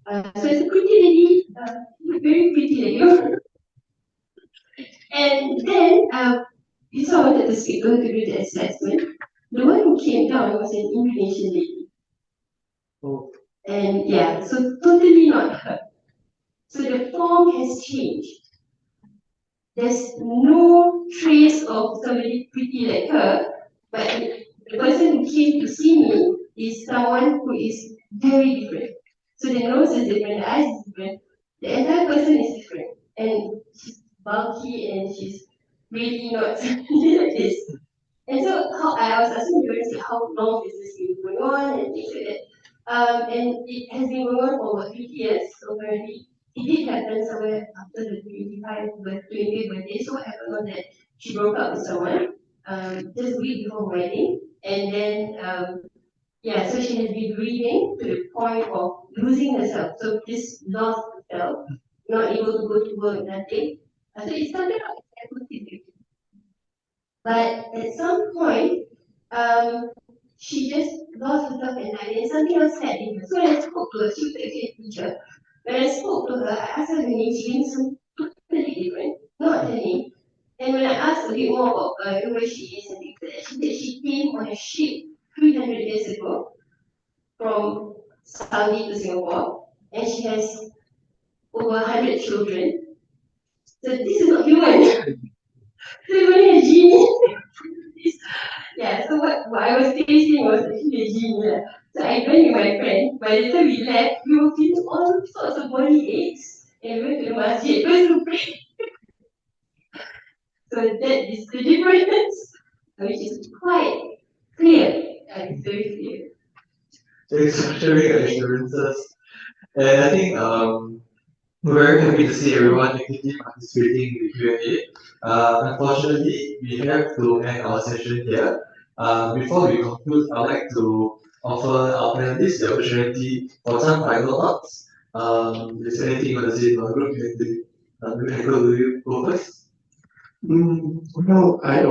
So it's a pretty lady, very pretty lady. And then, so I wanted to speak to her to do the assessment. The one who came down was an Indonesian lady. Oh. And yeah, so totally not her. So the form has changed. There's no trace of somebody pretty like her, but the person who came to see me is someone who is very different. So the nose is different, the eyes is different, the entire person is different. And she's bulky and she's really not somebody like this. And so how I was asking the parents like, how long has this been going on and things like that. And it has been going on for about 20 years. So apparently it did happen somewhere after the 25th birthday. So what happened was that she broke up with someone just a week before wedding. And then yeah, so she has been grieving to the point of losing herself. So this lost herself, not able to go to work, nothing. So it started out as psychosis. But at some point, she just lost herself at night and something else happened. So when I spoke to her, she was actually a teacher. When I spoke to her, I asked her her name, she gave me something totally different, not her name. And when I asked a bit more about where she is and things like that, she said she came on a ship 300 years ago from Saudi to Singapore, and she has over 100 children. So this is not human. So it's only a genie. Yeah, so what I was tasting was actually a genie. So I went with my friend. By the time we left, we were feeling all sorts of body aches, and we went to the masjid first to pray. So that is the difference, which is quite clear. It's very clear. Thanks for sharing your experiences. And I think we're very happy to see everyone actively participating in the Q&A. Unfortunately, we have to end our session here. Before we conclude, I'd like to offer our panelists the opportunity for some final thoughts. Is there anything you want to say about the group? Haikal, will you go first? Well, I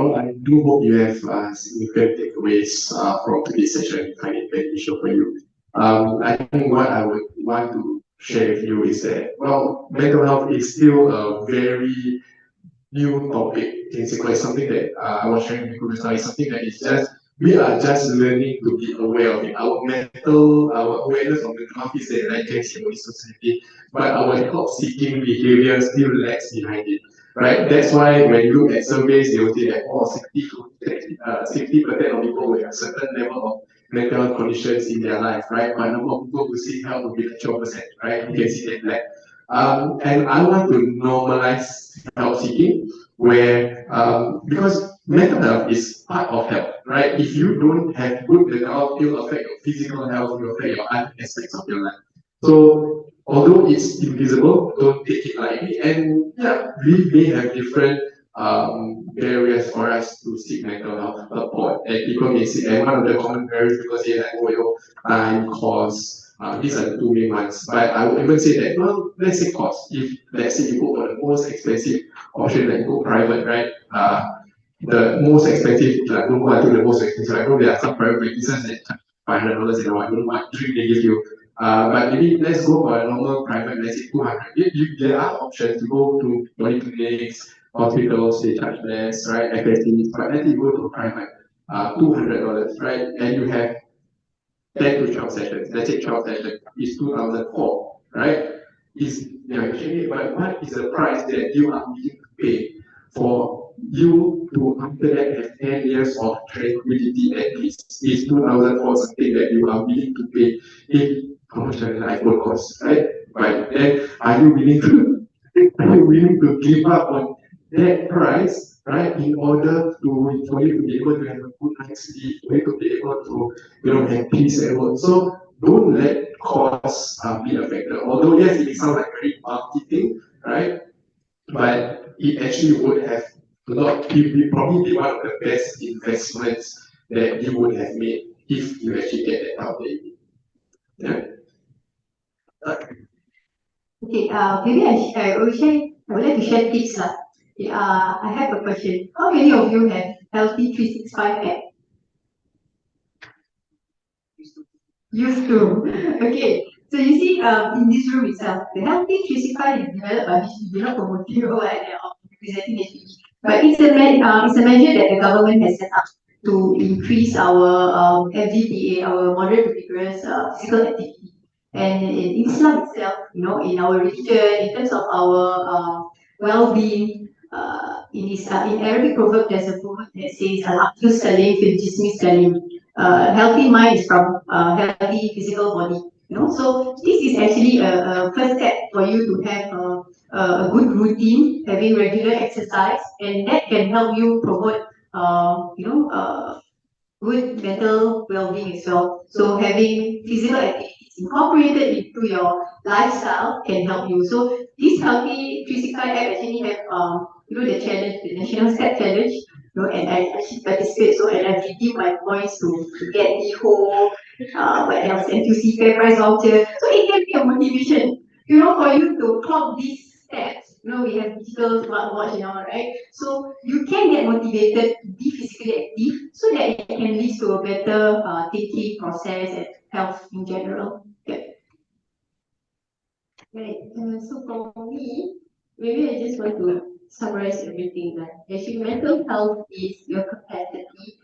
do hope you have significant takeaways from today's session and find it beneficial for you. I think what I would want to share with you is that, well, mental health is still a very new topic in Singapore. It's something that I was sharing with you just now. It's something that is just, we are just learning to be aware of it. Our awareness of mental health is there, like in society, but our help-seeking behavior still lags behind it, right? That's why when you look at surveys, they will say that 60% of people will have a certain level of mental health conditions in their life, right? But number of people who seek help will be like 12%, right? You can see that lag. And I want to normalize help seeking, where because mental health is part of health, right? If you don't have good mental health, it will affect your physical health, it will affect your other aspects of your life. So although it's invisible, don't take it lightly. And yeah, we may have different barriers for us to seek mental health support. And people may say, and one of the common barriers people say like, oh, time, cost. These are the two main ones. But I would even say that, well, let's say cost. If let's say you go for the most expensive option, like go private, right? The most expensive, like don't go until the most expensive. I know there are some private practices that charge $500 an hour. I don't know what drink they give you. But maybe let's go for a normal private, let's say 200. There are options to go to polyclinics, hospitals, they charge less, right? FSCs, but let's say you go to a private, $200, right? And you have 10 to 12 sessions. Let's say 12 sessions is 2004, right? Is actually, but what is the price that you are willing to pay for you to after that have 10 years of tranquility at least? Is 2004 something that you are willing to pay? If how much does an iPhone cost, right? Right. Then are you willing to are you willing to give up on that price, right, in order to for you to be able to have a good night's sleep, for you to be able to have peace at home. So don't let costs be a factor. Although yes, it sounds like a very bulky thing, right? But it actually would have a lot. It would probably be one of the best investments that you would have made if you actually get that out there. Yeah. Okay, maybe I will share, I would like to share tips lah. Okay, I have a question. How many of you have Healthy 365 app? Used to. Okay, so you see, in this room itself, the Healthy 365 is developed by HDB, not promoting or representing HDB. But it's a measure that the government has set up to increase our MVPA, our moderate to vigorous physical activity. And in Islam itself, in our religion, in terms of our well-being, in Arabic proverb, there's a proverb that says, "Al-aqlu salim fil jismi salim." Healthy mind is from healthy physical body. So this is actually a first step for you to have a good routine, having regular exercise, and that can help you promote, good mental well-being as well. So having physical activities incorporated into your lifestyle can help you. So this Healthy 365 app actually have the challenge, the National Step Challenge, and I actually participate. So and I redeem my points to get the whole what else, NTUC Fair Price voucher. So it can be a motivation, for you to clock these steps. We have digital smartwatch and all, right? So you can get motivated to be physically active so that it can lead to a better thinking process and health in general. Yeah. Right. So for me, maybe I just want to summarize everything. Like, actually, mental health is your capacity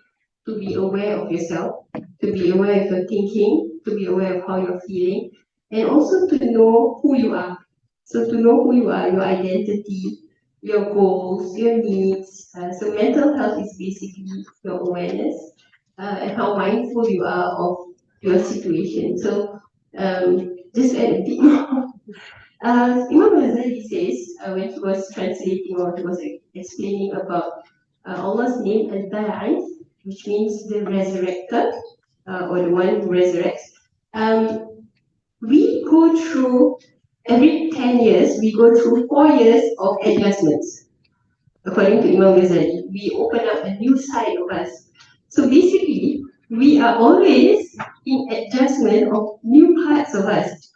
to be aware of yourself, to be aware of your thinking, to be aware of how you're feeling, and also to know who you are. So to know who you are, your identity, your goals, your needs. So mental health is basically your awareness and how mindful you are of your situation. So just add a bit more. Imam Ghazali says when he was translating or he was explaining about Allah's name Al-Ba'ith, which means the resurrector or the one who resurrects. We go through every 10 years, we go through 4 years of adjustments. According to Imam Ghazali, we open up a new side of us. So basically, we are always in adjustment of new parts of us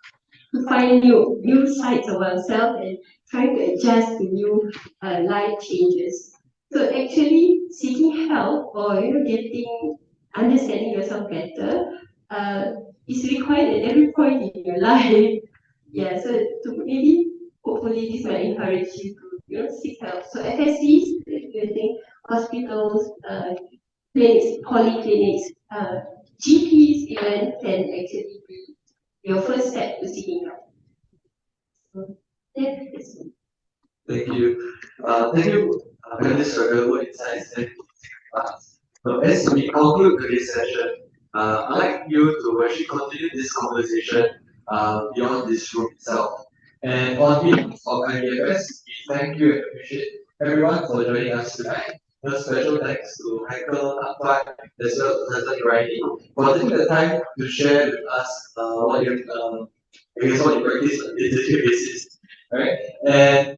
to find new sides of ourselves and trying to adjust to new life changes. So actually seeking help or getting understanding yourself better is required at every point in your life. Yeah, so to maybe hopefully this might encourage you to seek help. So FSCs, I think hospitals, clinics, polyclinics, GPs even can actually be your first step to seeking help. So yeah, that's it. Thank you. Thank you, Candice, for your good insights and class. So as we conclude today's session, I'd like you to actually continue this conversation beyond this room itself. And on behalf of IBFS, we thank you and appreciate everyone for joining us tonight. A special thanks to Haikal, Afan, as well as Ustazah Noraini for taking the time to share with us what you, I guess what you practice on a day-to-day basis. Right? And